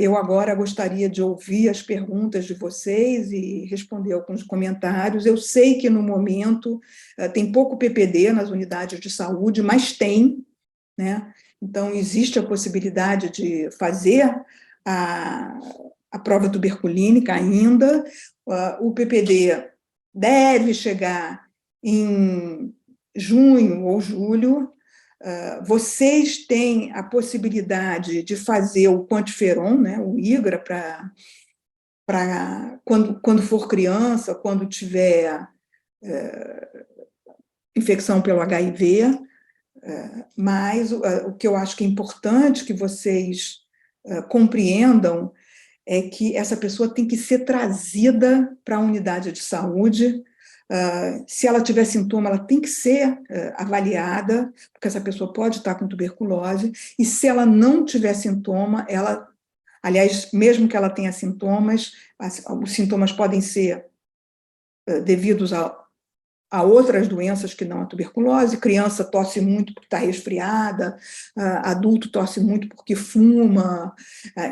Eu agora gostaria de ouvir as perguntas de vocês e responder alguns comentários. Eu sei que, no momento, tem pouco PPD nas unidades de saúde, mas tem, né? Então, existe a possibilidade de fazer a prova tuberculínica ainda. O PPD deve chegar em junho ou julho. Vocês têm a possibilidade de fazer o quantiferon, né, o IGRA, para quando for criança, quando tiver infecção pelo HIV, mas o que eu acho que é importante que vocês compreendam é que essa pessoa tem que ser trazida para a unidade de saúde. Se ela tiver sintoma, ela tem que ser avaliada, porque essa pessoa pode estar com tuberculose, e se ela não tiver sintoma, aliás, mesmo que ela tenha sintomas, os sintomas podem ser devidos a outras doenças que não a tuberculose. Criança tosse muito porque está resfriada, adulto tosse muito porque fuma.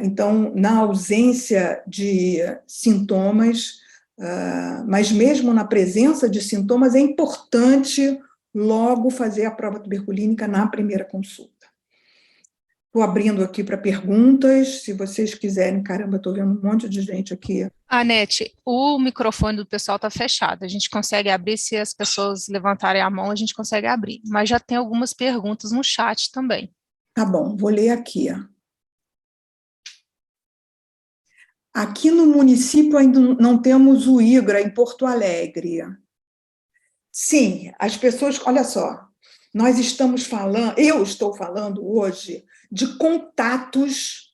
Então, na ausência de sintomas, mas mesmo na presença de sintomas, é importante logo fazer a prova tuberculínica na primeira consulta. Estou abrindo aqui para perguntas, se vocês quiserem. Caramba, estou vendo um monte de gente aqui. Anete, o microfone do pessoal está fechado, a gente consegue abrir, se as pessoas levantarem a mão, a gente consegue abrir, mas já tem algumas perguntas no chat também. Tá bom, vou ler aqui. Aqui no município ainda não temos o IGRA em Porto Alegre. Sim, as pessoas, olha só, nós estamos falando, eu estou falando hoje de contatos.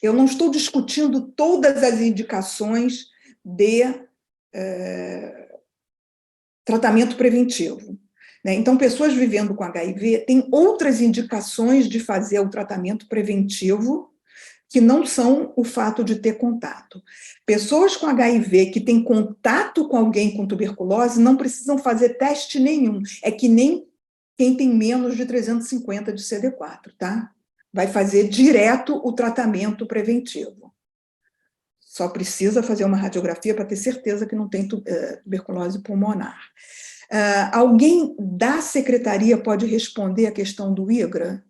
Eu não estou discutindo todas as indicações de tratamento preventivo, né? Então, pessoas vivendo com HIV têm outras indicações de fazer o tratamento preventivo que não são o fato de ter contato. Pessoas com HIV que têm contato com alguém com tuberculose não precisam fazer teste nenhum. É que nem quem tem menos de 350 de CD4, tá? Vai fazer direto o tratamento preventivo. Só precisa fazer uma radiografia para ter certeza que não tem tuberculose pulmonar. Alguém da secretaria pode responder a questão do IGRA?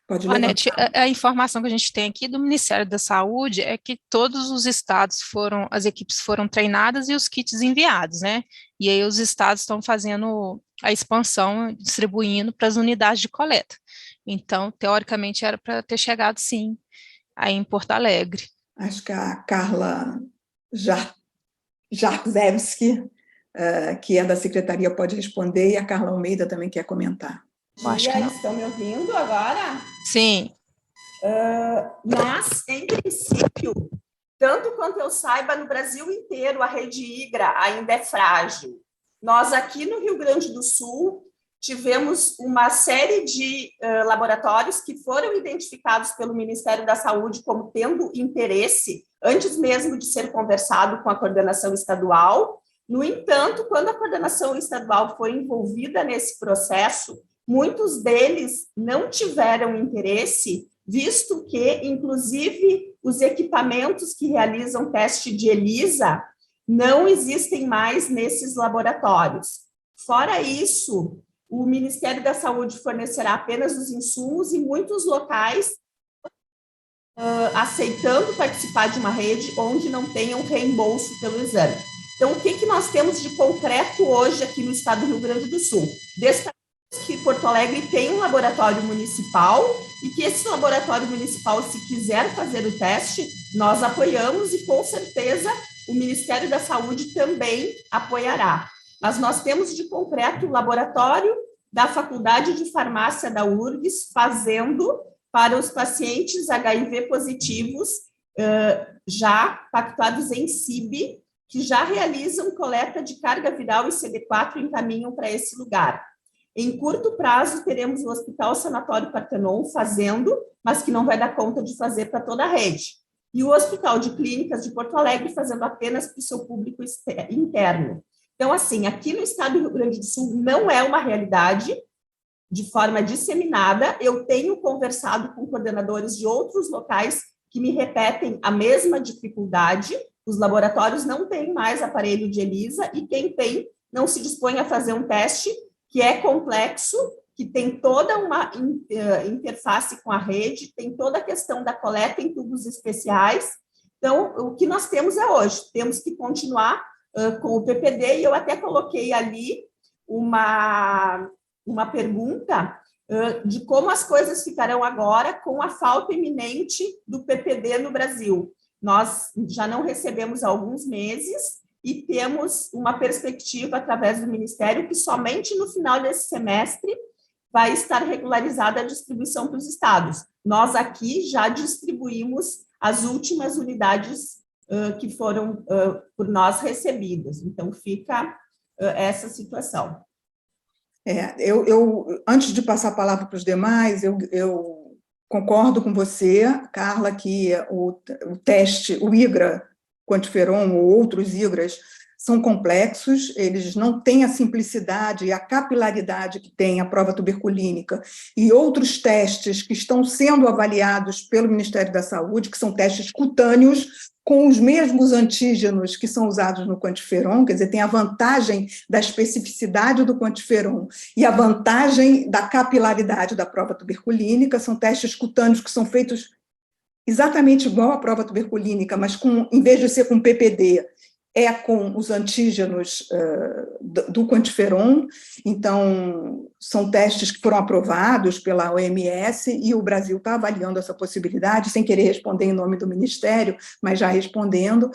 Pode levantar. Anete, a informação que a gente tem aqui do Ministério da Saúde é que todos os estados as equipes foram treinadas e os kits enviados, né? E aí os estados estão fazendo a expansão, distribuindo para as unidades de coleta. Então, teoricamente, era para ter chegado, sim, aí em Porto Alegre. Acho que a Carla Jarczewski, que é da secretaria, pode responder, e a Carla Almeida também quer comentar. Estão me ouvindo agora? Sim. Nós, em princípio, tanto quanto eu saiba, no Brasil inteiro, a rede IGRA ainda é frágil. Nós, aqui no Rio Grande do Sul, tivemos uma série de laboratórios que foram identificados pelo Ministério da Saúde como tendo interesse, antes mesmo de ser conversado com a coordenação estadual. No entanto, quando a coordenação estadual foi envolvida nesse processo, muitos deles não tiveram interesse, visto que, inclusive, os equipamentos que realizam teste de ELISA não existem mais nesses laboratórios. Fora isso, o Ministério da Saúde fornecerá apenas os insumos e muitos locais aceitando participar de uma rede onde não tenham reembolso pelo exame. Então, o que nós temos de concreto hoje aqui no estado do Rio Grande do Sul? Que Porto Alegre tem um laboratório municipal e que esse laboratório municipal, se quiser fazer o teste, nós apoiamos e, com certeza, o Ministério da Saúde também apoiará. Mas nós temos de concreto o laboratório da Faculdade de Farmácia da URGS fazendo para os pacientes HIV positivos já pactuados em CIB, que já realizam coleta de carga viral e CD4 e encaminham para esse lugar. Em curto prazo, teremos o Hospital Sanatório Partenon fazendo, mas que não vai dar conta de fazer para toda a rede. E o Hospital de Clínicas de Porto Alegre fazendo apenas para o seu público interno. Então, assim, aqui no estado do Rio Grande do Sul não é uma realidade de forma disseminada. Eu tenho conversado com coordenadores de outros locais que me repetem a mesma dificuldade. Os laboratórios não têm mais aparelho de ELISA e quem tem não se dispõe a fazer um teste que é complexo, que tem toda uma interface com a rede, tem toda a questão da coleta em tubos especiais. Então, o que nós temos é hoje, temos que continuar com o PPD, e eu até coloquei ali uma pergunta de como as coisas ficarão agora com a falta iminente do PPD no Brasil. Nós já não recebemos há alguns meses, e temos uma perspectiva, através do Ministério, que somente no final desse semestre vai estar regularizada a distribuição para os estados. Nós aqui já distribuímos as últimas unidades que foram por nós recebidas. Então, fica essa situação. Antes de passar a palavra para os demais, eu concordo com você, Carla, que o teste, o IGRA, quantiferon ou outros IGRAs, são complexos, eles não têm a simplicidade e a capilaridade que tem a prova tuberculínica e outros testes que estão sendo avaliados pelo Ministério da Saúde, que são testes cutâneos, com os mesmos antígenos que são usados no quantiferon, quer dizer, tem a vantagem da especificidade do quantiferon e a vantagem da capilaridade da prova tuberculínica, são testes cutâneos que são feitos exatamente igual à prova tuberculínica, mas em vez de ser com PPD, é com os antígenos do quantiferon. Então, são testes que foram aprovados pela OMS e o Brasil está avaliando essa possibilidade, sem querer responder em nome do Ministério, mas já respondendo.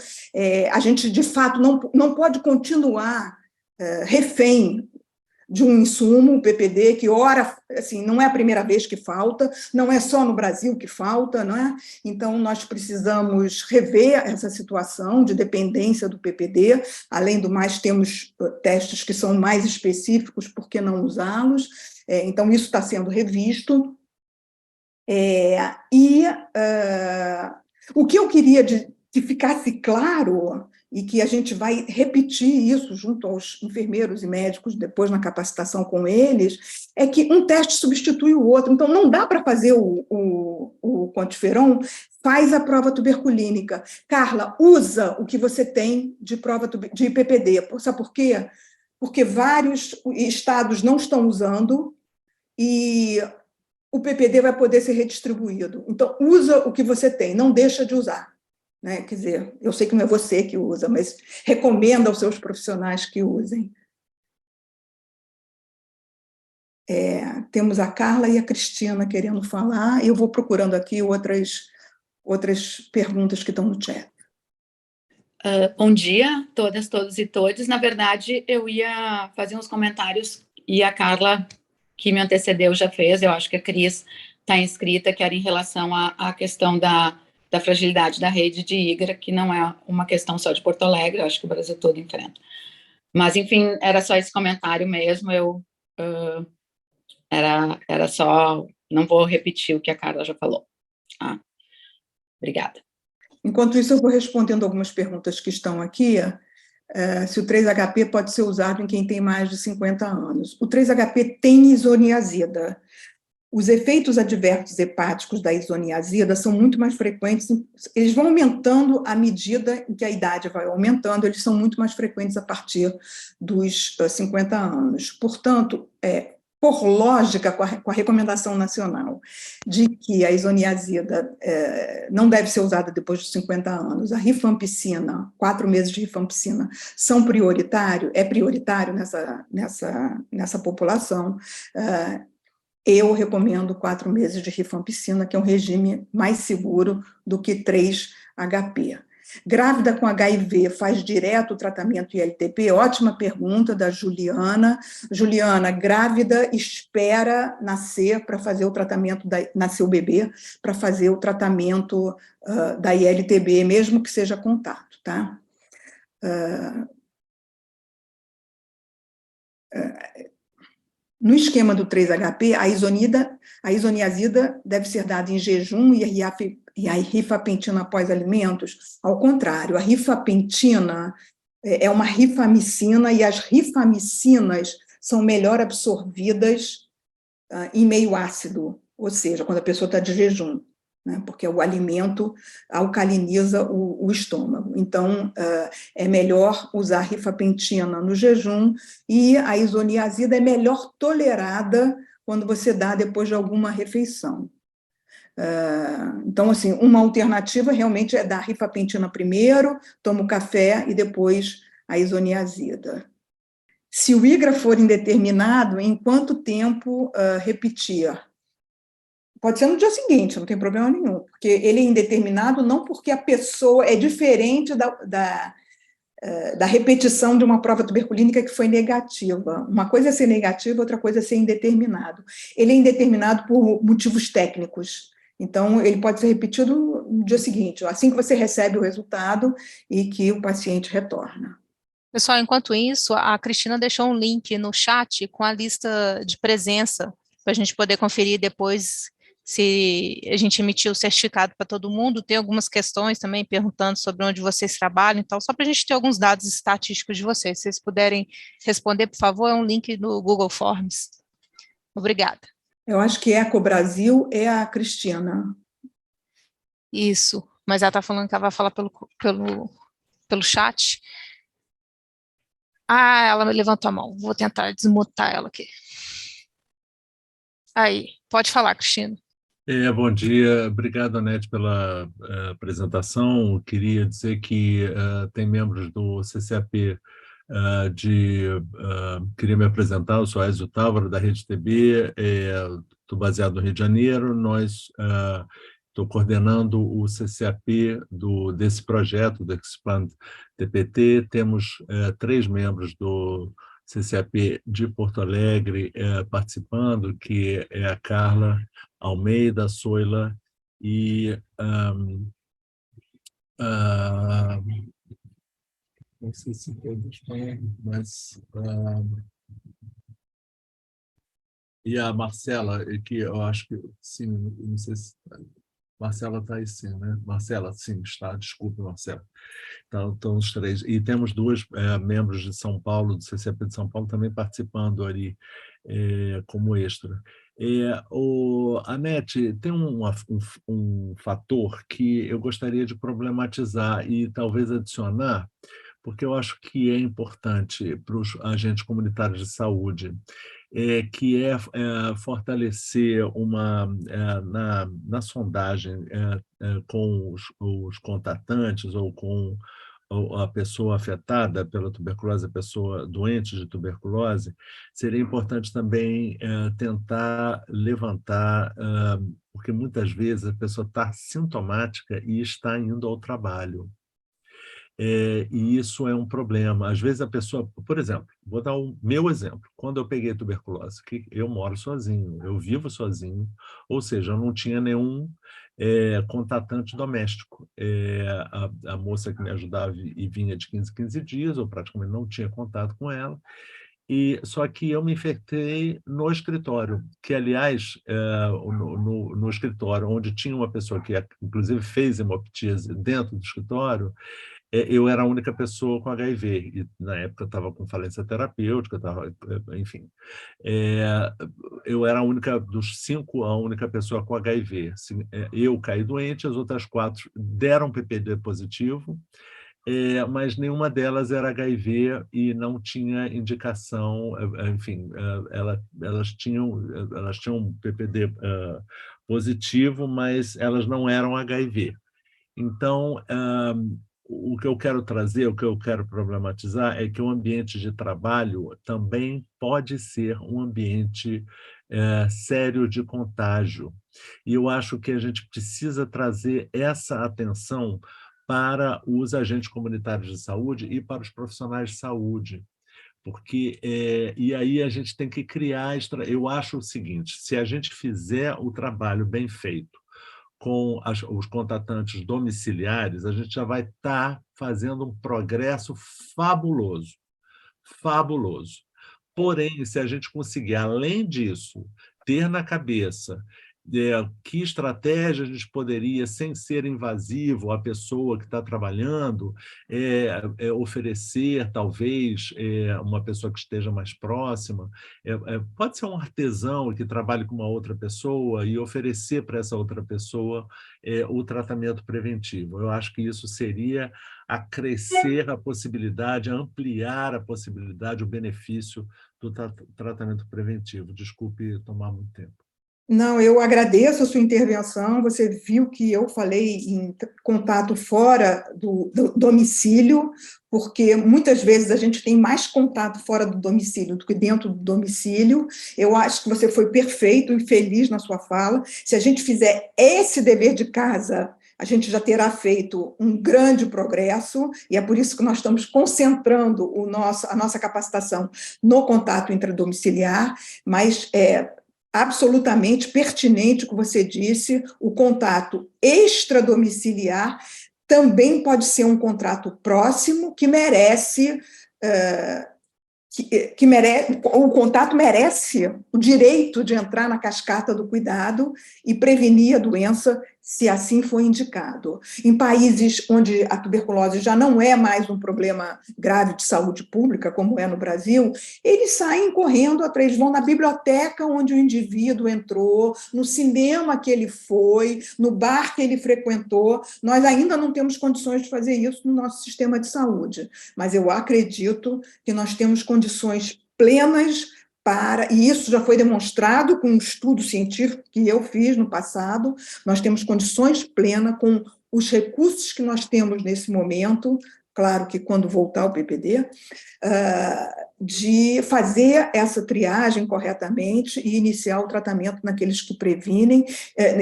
A gente, de fato, não pode continuar refém de um insumo, o PPD, que ora, assim, não é a primeira vez que falta, não é só no Brasil que falta, não é? Então, nós precisamos rever essa situação de dependência do PPD, além do mais, temos testes que são mais específicos, por que não usá-los? Então, isso está sendo revisto. O que eu queria que ficasse claro, e que a gente vai repetir isso junto aos enfermeiros e médicos depois na capacitação com eles, é que um teste substitui o outro. Então, não dá para fazer o quantiferon, faz a prova tuberculínica. Carla, usa o que você tem de prova de PPD. Sabe por quê? Porque vários estados não estão usando e o PPD vai poder ser redistribuído. Então, usa o que você tem, não deixa de usar. Né? Quer dizer, eu sei que não é você que usa, mas recomenda aos seus profissionais que usem. Temos a Carla e a Cristina querendo falar, e eu vou procurando aqui outras perguntas que estão no chat. Bom dia, todas, todos e todes. Na verdade, eu ia fazer uns comentários, e a Carla, que me antecedeu, já fez. Eu acho que a Cris está inscrita, que era em relação à questão da fragilidade da rede de IGRA, que não é uma questão só de Porto Alegre, eu acho que o Brasil todo enfrenta. Mas, enfim, era só esse comentário mesmo, era só, não vou repetir o que a Carla já falou. Obrigada. Enquanto isso, eu vou respondendo algumas perguntas que estão aqui. Se o 3-HP pode ser usado em quem tem mais de 50 anos. O 3-HP tem isoniazida. Os efeitos adversos hepáticos da isoniazida são muito mais frequentes, eles vão aumentando à medida em que a idade vai aumentando, eles são muito mais frequentes a partir dos 50 anos. Portanto, por lógica, com a recomendação nacional de que a isoniazida não deve ser usada depois dos 50 anos, a rifampicina, 4 meses de rifampicina, é prioritário nessa população. Eu recomendo 4 meses de rifampicina, que é um regime mais seguro do que 3-HP. Grávida com HIV faz direto o tratamento ILTP? Ótima pergunta da Juliana. Juliana, grávida espera nascer para fazer o tratamento, nascer o bebê, para fazer o tratamento da ILTB, mesmo que seja contato, tá? No esquema do 3-HP, a isoniazida deve ser dada em jejum e a rifapentina após alimentos. Ao contrário, a rifapentina é uma rifamicina e as rifamicinas são melhor absorvidas em meio ácido, ou seja, quando a pessoa está de jejum, né, porque o alimento alcaliniza o estômago. Então, é melhor usar rifapentina no jejum e a isoniazida é melhor tolerada quando você dá depois de alguma refeição. Então, assim, uma alternativa realmente é dar rifapentina primeiro, toma o café e depois a isoniazida. Se o IGRA for indeterminado, em quanto tempo repetir? Pode ser no dia seguinte, não tem problema nenhum, porque ele é indeterminado não porque a pessoa é diferente da repetição de uma prova tuberculínica que foi negativa. Uma coisa é ser negativa, outra coisa é ser indeterminado. Ele é indeterminado por motivos técnicos, então ele pode ser repetido no dia seguinte, assim que você recebe o resultado e que o paciente retorna. Pessoal, enquanto isso, a Cristina deixou um link no chat com a lista de presença, para a gente poder conferir depois se a gente emitiu o certificado para todo mundo. Tem algumas questões também perguntando sobre onde vocês trabalham, então, só para a gente ter alguns dados estatísticos de vocês. Se vocês puderem responder, por favor, é um link no Google Forms. Obrigada. Eu acho que Ecobrasil é a Cristina. Isso, mas ela está falando que ela vai falar pelo chat. Ah, ela levantou a mão. Vou tentar desmutar ela aqui. Aí, pode falar, Cristina. Bom dia, obrigado, Anete, pela apresentação. Eu queria dizer que tem membros do CCAP queria me apresentar, eu sou Ézio Távora, da Rede TB, estou baseado no Rio de Janeiro. Estou coordenando o CCAP desse projeto, do Expand TPT. Temos 3 membros do CCAP de Porto Alegre participando, que é a Carla Almeida, Soila e não sei se todos estão, mas e a Marcela, que eu acho que sim, não sei se Marcela está aí sim, né? Marcela, sim, está, desculpe, Marcela. Então, os 3. E temos 2 membros de São Paulo, do CCAP de São Paulo, também participando ali como extra. Anete, tem um fator que eu gostaria de problematizar e talvez adicionar, porque eu acho que é importante para os agentes comunitários de saúde, que é fortalecer na sondagem com os contatantes ou com a pessoa afetada pela tuberculose, a pessoa doente de tuberculose. Seria importante também tentar levantar, porque muitas vezes a pessoa está sintomática e está indo ao trabalho. E isso é um problema. Às vezes a pessoa, por exemplo, vou dar o meu exemplo. Quando eu peguei tuberculose, que eu moro sozinho, eu vivo sozinho, ou seja, eu não tinha nenhum contatante doméstico. A moça que me ajudava e vinha de 15 em 15 dias, eu praticamente não tinha contato com ela. Só que eu me infectei no escritório, que, aliás, no escritório, onde tinha uma pessoa que, inclusive, fez hemoptise dentro do escritório, eu era a única pessoa com HIV, e na época eu estava com falência terapêutica, enfim. Eu era a única, dos 5, a única pessoa com HIV. Eu caí doente, as outras 4 deram PPD positivo, mas nenhuma delas era HIV e não tinha indicação, enfim, elas tinham PPD positivo, mas elas não eram HIV. Então, o que eu quero trazer, o que eu quero problematizar é que o ambiente de trabalho também pode ser um ambiente sério de contágio. E eu acho que a gente precisa trazer essa atenção para os agentes comunitários de saúde e para os profissionais de saúde. Porque, e aí a gente tem que criar... Eu acho o seguinte, se a gente fizer o trabalho bem feito, com os contatantes domiciliares, a gente já vai estar fazendo um progresso fabuloso, fabuloso. Porém, se a gente conseguir, além disso, ter na cabeça que estratégia a gente poderia, sem ser invasivo à pessoa que está trabalhando, oferecer, talvez, uma pessoa que esteja mais próxima, pode ser um artesão que trabalhe com uma outra pessoa e oferecer para essa outra pessoa o tratamento preventivo. Eu acho que isso seria acrescer a possibilidade, ampliar a possibilidade, o benefício do tratamento preventivo. Desculpe tomar muito tempo. Não, eu agradeço a sua intervenção. Você viu que eu falei em contato fora do domicílio, porque muitas vezes a gente tem mais contato fora do domicílio do que dentro do domicílio. Eu acho que você foi perfeito e feliz na sua fala. Se a gente fizer esse dever de casa, a gente já terá feito um grande progresso, e é por isso que nós estamos concentrando a nossa capacitação no contato intradomiciliar, mas absolutamente pertinente o que você disse, o contato extradomiciliar também pode ser um contato próximo que merece que merece, o contato merece o direito de entrar na cascata do cuidado e prevenir a doença, se assim for indicado. Em países onde a tuberculose já não é mais um problema grave de saúde pública, como é no Brasil, eles saem correndo atrás, vão na biblioteca onde o indivíduo entrou, no cinema que ele foi, no bar que ele frequentou. Nós ainda não temos condições de fazer isso no nosso sistema de saúde, mas eu acredito que nós temos condições plenas para, e isso já foi demonstrado com um estudo científico que eu fiz no passado, nós temos condições plenas com os recursos que nós temos nesse momento, claro que quando voltar o PPD, de fazer essa triagem corretamente e iniciar o tratamento naqueles que previnem,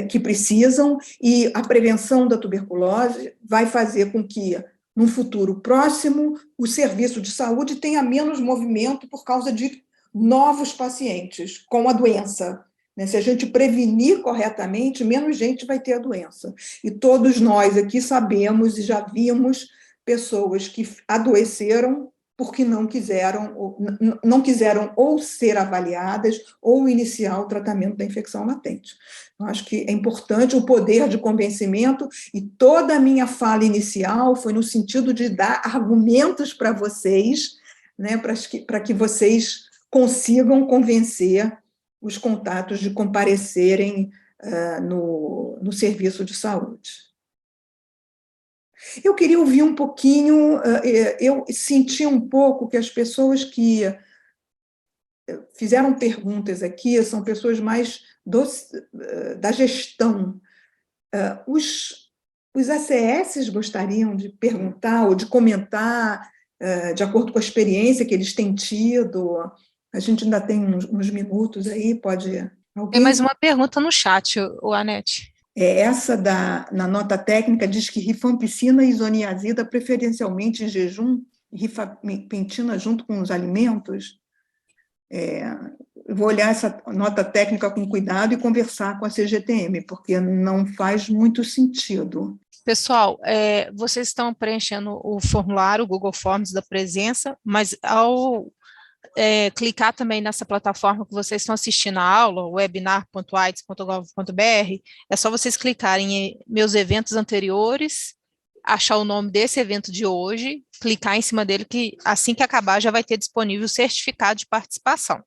que precisam, e a prevenção da tuberculose vai fazer com que, num futuro próximo, o serviço de saúde tenha menos movimento por causa de novos pacientes com a doença. Se a gente prevenir corretamente, menos gente vai ter a doença. E todos nós aqui sabemos e já vimos pessoas que adoeceram porque não quiseram ou ser avaliadas ou iniciar o tratamento da infecção latente. Eu acho que é importante o poder de convencimento, e toda a minha fala inicial foi no sentido de dar argumentos para vocês, né, para que vocês consigam convencer os contatos de comparecerem no serviço de saúde. Eu queria ouvir um pouquinho, eu senti um pouco que as pessoas que fizeram perguntas aqui são pessoas mais da gestão. Os ACS gostariam de perguntar ou de comentar, de acordo com a experiência que eles têm tido. A gente ainda tem uns minutos aí, pode... Alguém? Tem mais uma pergunta no chat, Anete. Essa, na nota técnica, diz que rifampicina e isoniazida, preferencialmente em jejum, rifampicina junto com os alimentos. Eu vou olhar essa nota técnica com cuidado e conversar com a CGTM, porque não faz muito sentido. Pessoal, vocês estão preenchendo o formulário, o Google Forms da presença, mas ao clicar também nessa plataforma que vocês estão assistindo a aula, webinar.aids.gov.br, é só vocês clicarem em meus eventos anteriores, achar o nome desse evento de hoje, clicar em cima dele, que assim que acabar já vai ter disponível o certificado de participação.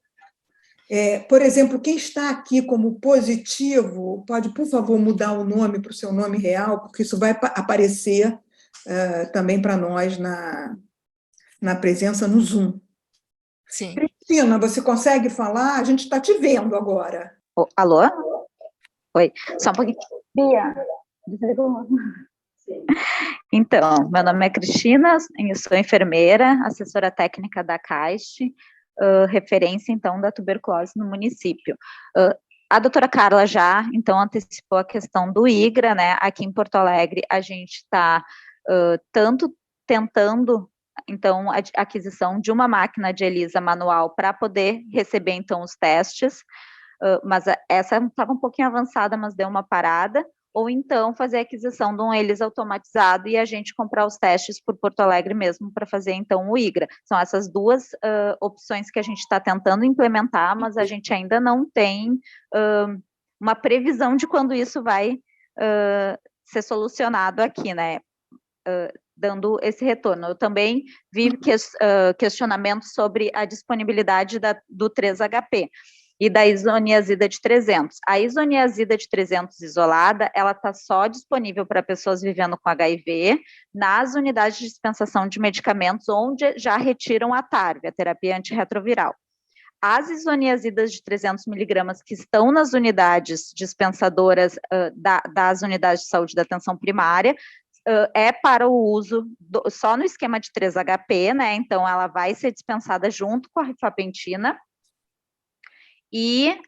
Por exemplo, quem está aqui como positivo, pode, por favor, mudar o nome para o seu nome real, porque isso vai aparecer também para nós na presença no Zoom. Sim. Cristina, você consegue falar? A gente está te vendo agora. Alô? Oi, só um pouquinho. Bia, desligou. Então, meu nome é Cristina, eu sou enfermeira, assessora técnica da CAIST, referência, então, da tuberculose no município. A doutora Carla já, então, antecipou a questão do IGRA, né? Aqui em Porto Alegre, a gente está tanto tentando, então, a aquisição de uma máquina de ELISA manual para poder receber, então, os testes, mas essa estava um pouquinho avançada, mas deu uma parada, ou então fazer a aquisição de um ELISA automatizado e a gente comprar os testes por Porto Alegre mesmo para fazer, então, o IGRA. São essas duas opções que a gente está tentando implementar, mas a gente ainda não tem uma previsão de quando isso vai ser solucionado aqui, né? Dando esse retorno. Eu também vi questionamentos sobre a disponibilidade do 3HP e da isoniazida de 300. A isoniazida de 300 isolada, ela está só disponível para pessoas vivendo com HIV nas unidades de dispensação de medicamentos onde já retiram a TARV, a terapia antirretroviral. As isoniazidas de 300 miligramas que estão nas unidades dispensadoras das unidades de saúde da atenção primária, é para o uso só no esquema de 3HP, né? Então, ela vai ser dispensada junto com a rifampicina e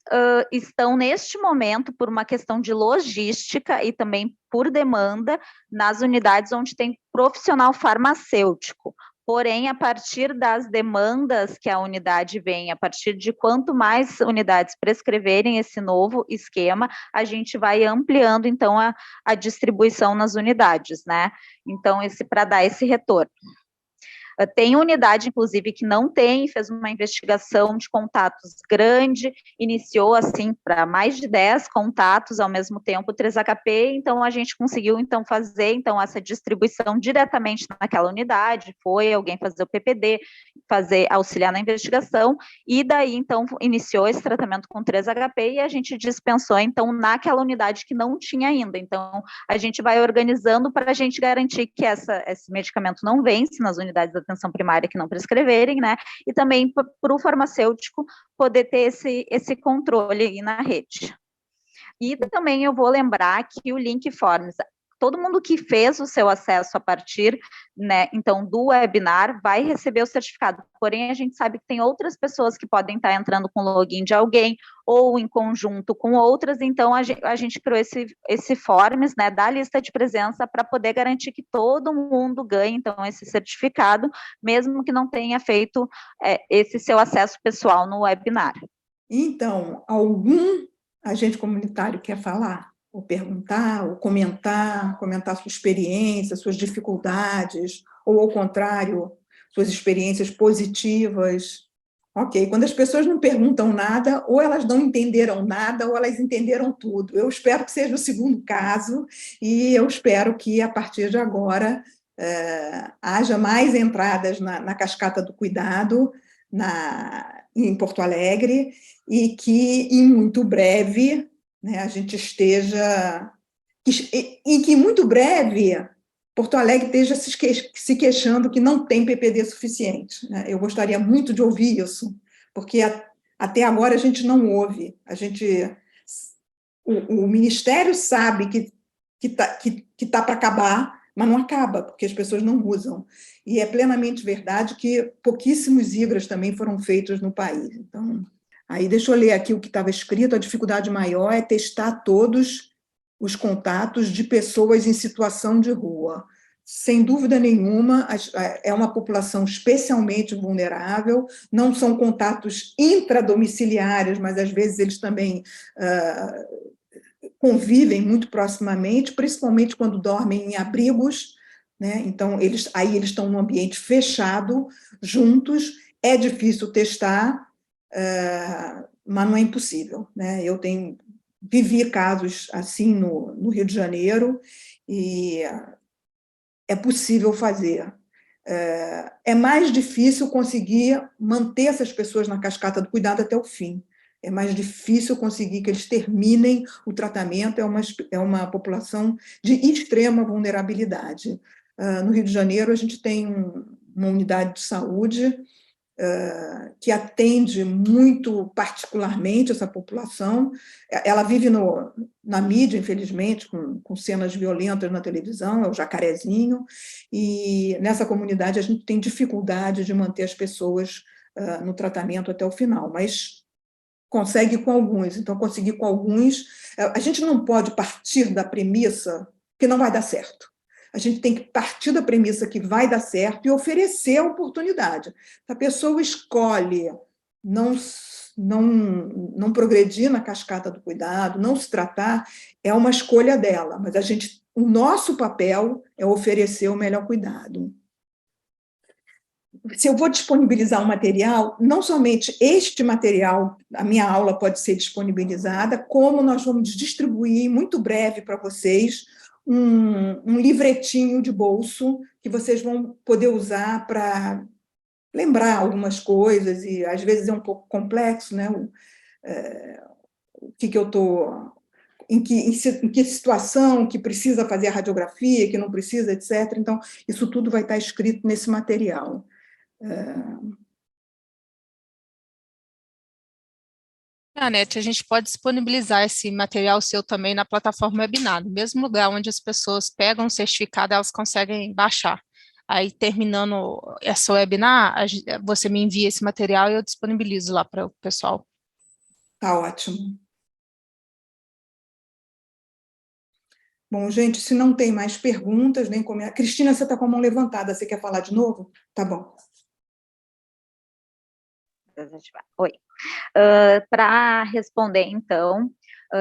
estão, neste momento, por uma questão de logística e também por demanda, nas unidades onde tem profissional farmacêutico. Porém, a partir das demandas que a unidade vem, a partir de quanto mais unidades prescreverem esse novo esquema, a gente vai ampliando, então, a distribuição nas unidades, né? Então, para dar esse retorno. Tem unidade, inclusive, que não tem, fez uma investigação de contatos grande, iniciou, assim, para mais de 10 contatos ao mesmo tempo, 3HP, então a gente conseguiu, então, fazer, então, essa distribuição diretamente naquela unidade, foi alguém fazer o PPD, auxiliar na investigação, e daí, então, iniciou esse tratamento com 3HP e a gente dispensou, então, naquela unidade que não tinha ainda. Então, a gente vai organizando para a gente garantir que esse medicamento não vence nas unidades de atenção primária que não prescreverem, né? E também para o farmacêutico poder ter esse controle aí na rede. E também eu vou lembrar que o Link Forms, todo mundo que fez o seu acesso a partir, né, então, do webinar, vai receber o certificado. Porém, a gente sabe que tem outras pessoas que podem estar entrando com o login de alguém, ou em conjunto com outras, então a gente criou esse Forms, né, da lista de presença, para poder garantir que todo mundo ganhe, então, esse certificado, mesmo que não tenha feito esse seu acesso pessoal no webinar. Então, algum agente comunitário quer falar? Ou perguntar, ou comentar sua experiência, suas dificuldades, ou, ao contrário, suas experiências positivas. Ok, quando as pessoas não perguntam nada, ou elas não entenderam nada, ou elas entenderam tudo. Eu espero que seja o segundo caso, e eu espero que, a partir de agora, haja mais entradas na cascata do cuidado, em Porto Alegre, e que, em muito breve, né, a gente esteja... E que, muito breve, Porto Alegre esteja se queixando que não tem PPD suficiente, né? Eu gostaria muito de ouvir isso, porque até agora a gente não ouve. O Ministério sabe que tá para acabar, mas não acaba, porque as pessoas não usam. E é plenamente verdade que pouquíssimos IGRAs também foram feitos no país. Então, aí deixa eu ler aqui o que estava escrito: a dificuldade maior é testar todos os contatos de pessoas em situação de rua. Sem dúvida nenhuma, é uma população especialmente vulnerável, não são contatos intradomiciliários, mas às vezes eles também convivem muito proximamente, principalmente quando dormem em abrigos, né? Então, aí eles estão num ambiente fechado, juntos, é difícil testar, mas não é impossível, né? Eu vivi casos assim no Rio de Janeiro, e é possível fazer. É mais difícil conseguir manter essas pessoas na cascata do cuidado até o fim. É mais difícil conseguir que eles terminem o tratamento, é uma população de extrema vulnerabilidade. No Rio de Janeiro, a gente tem uma unidade de saúde que atende muito particularmente essa população. Ela vive na mídia, infelizmente, com cenas violentas na televisão, é o Jacarezinho, e nessa comunidade a gente tem dificuldade de manter as pessoas no tratamento até o final, mas consegue com alguns. Então, conseguir com alguns... A gente não pode partir da premissa que não vai dar certo. A gente tem que partir da premissa que vai dar certo e oferecer a oportunidade. Se a pessoa escolhe não progredir na cascata do cuidado, não se tratar, é uma escolha dela, mas o nosso papel é oferecer o melhor cuidado. Se eu vou disponibilizar um material, não somente este material, a minha aula pode ser disponibilizada, como nós vamos distribuir muito breve para vocês um livretinho de bolso que vocês vão poder usar para lembrar algumas coisas, e às vezes é um pouco complexo, né? O que eu estou... Em que situação que precisa fazer a radiografia, que não precisa, etc. Então, isso tudo vai estar escrito nesse material. Anete, a gente pode disponibilizar esse material seu também na plataforma webinar, no mesmo lugar onde as pessoas pegam o certificado, elas conseguem baixar. Aí, terminando essa webinar, você me envia esse material e eu disponibilizo lá para o pessoal. Tá ótimo. Bom, gente, se não tem mais perguntas, nem comentários... Cristina, você está com a mão levantada, você quer falar de novo? Tá bom. Oi. Para responder, então,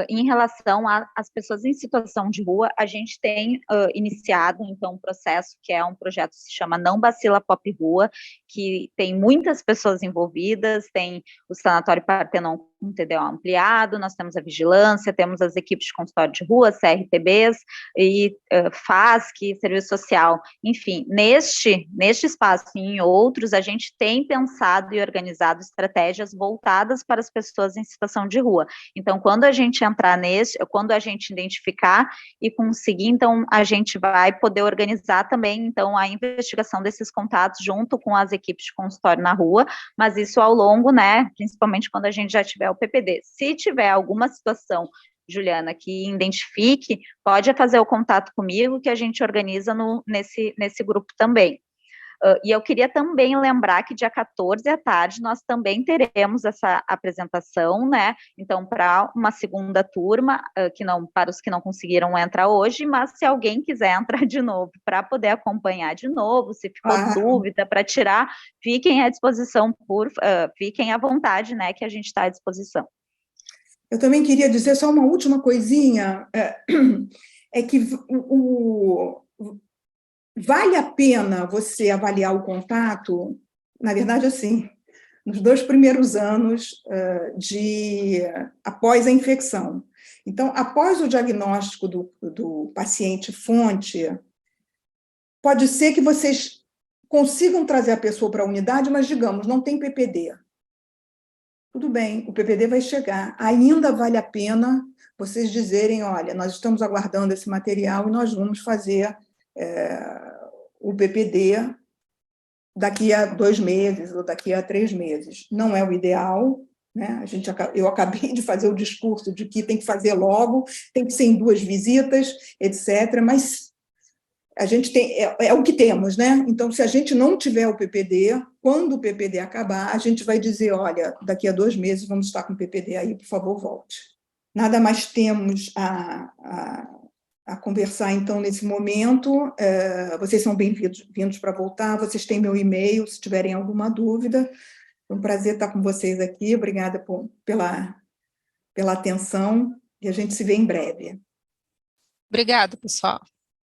Em relação às pessoas em situação de rua, a gente tem iniciado, então, um processo que é um projeto que se chama Não Bacila Pop Rua, que tem muitas pessoas envolvidas, tem o Sanatório Partenon com TDO ampliado, nós temos a vigilância, temos as equipes de consultório de rua, CRTBs, e FASC, Serviço Social, enfim, neste espaço e em outros, a gente tem pensado e organizado estratégias voltadas para as pessoas em situação de rua. Então, quando a gente entrar quando a gente identificar e conseguir, então, a gente vai poder organizar também, então, a investigação desses contatos junto com as equipes de consultório na rua, mas isso ao longo, né, principalmente quando a gente já tiver o PPD. Se tiver alguma situação, Juliana, que identifique, pode fazer o contato comigo, que a gente organiza nesse grupo também. E eu queria também lembrar que dia 14 à tarde nós também teremos essa apresentação, né? Então, para uma segunda turma, para os que não conseguiram entrar hoje, mas se alguém quiser entrar de novo, para poder acompanhar de novo, se ficou dúvida, para tirar, fiquem à disposição, fiquem à vontade, né? Que a gente está à disposição. Eu também queria dizer só uma última coisinha, é que vale a pena você avaliar o contato, na verdade, assim, nos 2 primeiros anos após a infecção. Então, após o diagnóstico do paciente fonte, pode ser que vocês consigam trazer a pessoa para a unidade, mas, digamos, não tem PPD. Tudo bem, o PPD vai chegar. Ainda vale a pena vocês dizerem, olha, nós estamos aguardando esse material e nós vamos fazer o PPD daqui a 2 meses ou daqui a 3 meses. Não é o ideal, né? Eu acabei de fazer o discurso de que tem que fazer logo, tem que ser em 2 visitas, etc., mas a gente é o que temos, né? Então, se a gente não tiver o PPD, quando o PPD acabar, a gente vai dizer, olha, daqui a 2 meses vamos estar com o PPD aí, por favor, volte. Nada mais temos a conversar, então, nesse momento. Vocês são bem-vindos para voltar, vocês têm meu e-mail, se tiverem alguma dúvida. É um prazer estar com vocês aqui, obrigada pela atenção, e a gente se vê em breve. Obrigada, pessoal.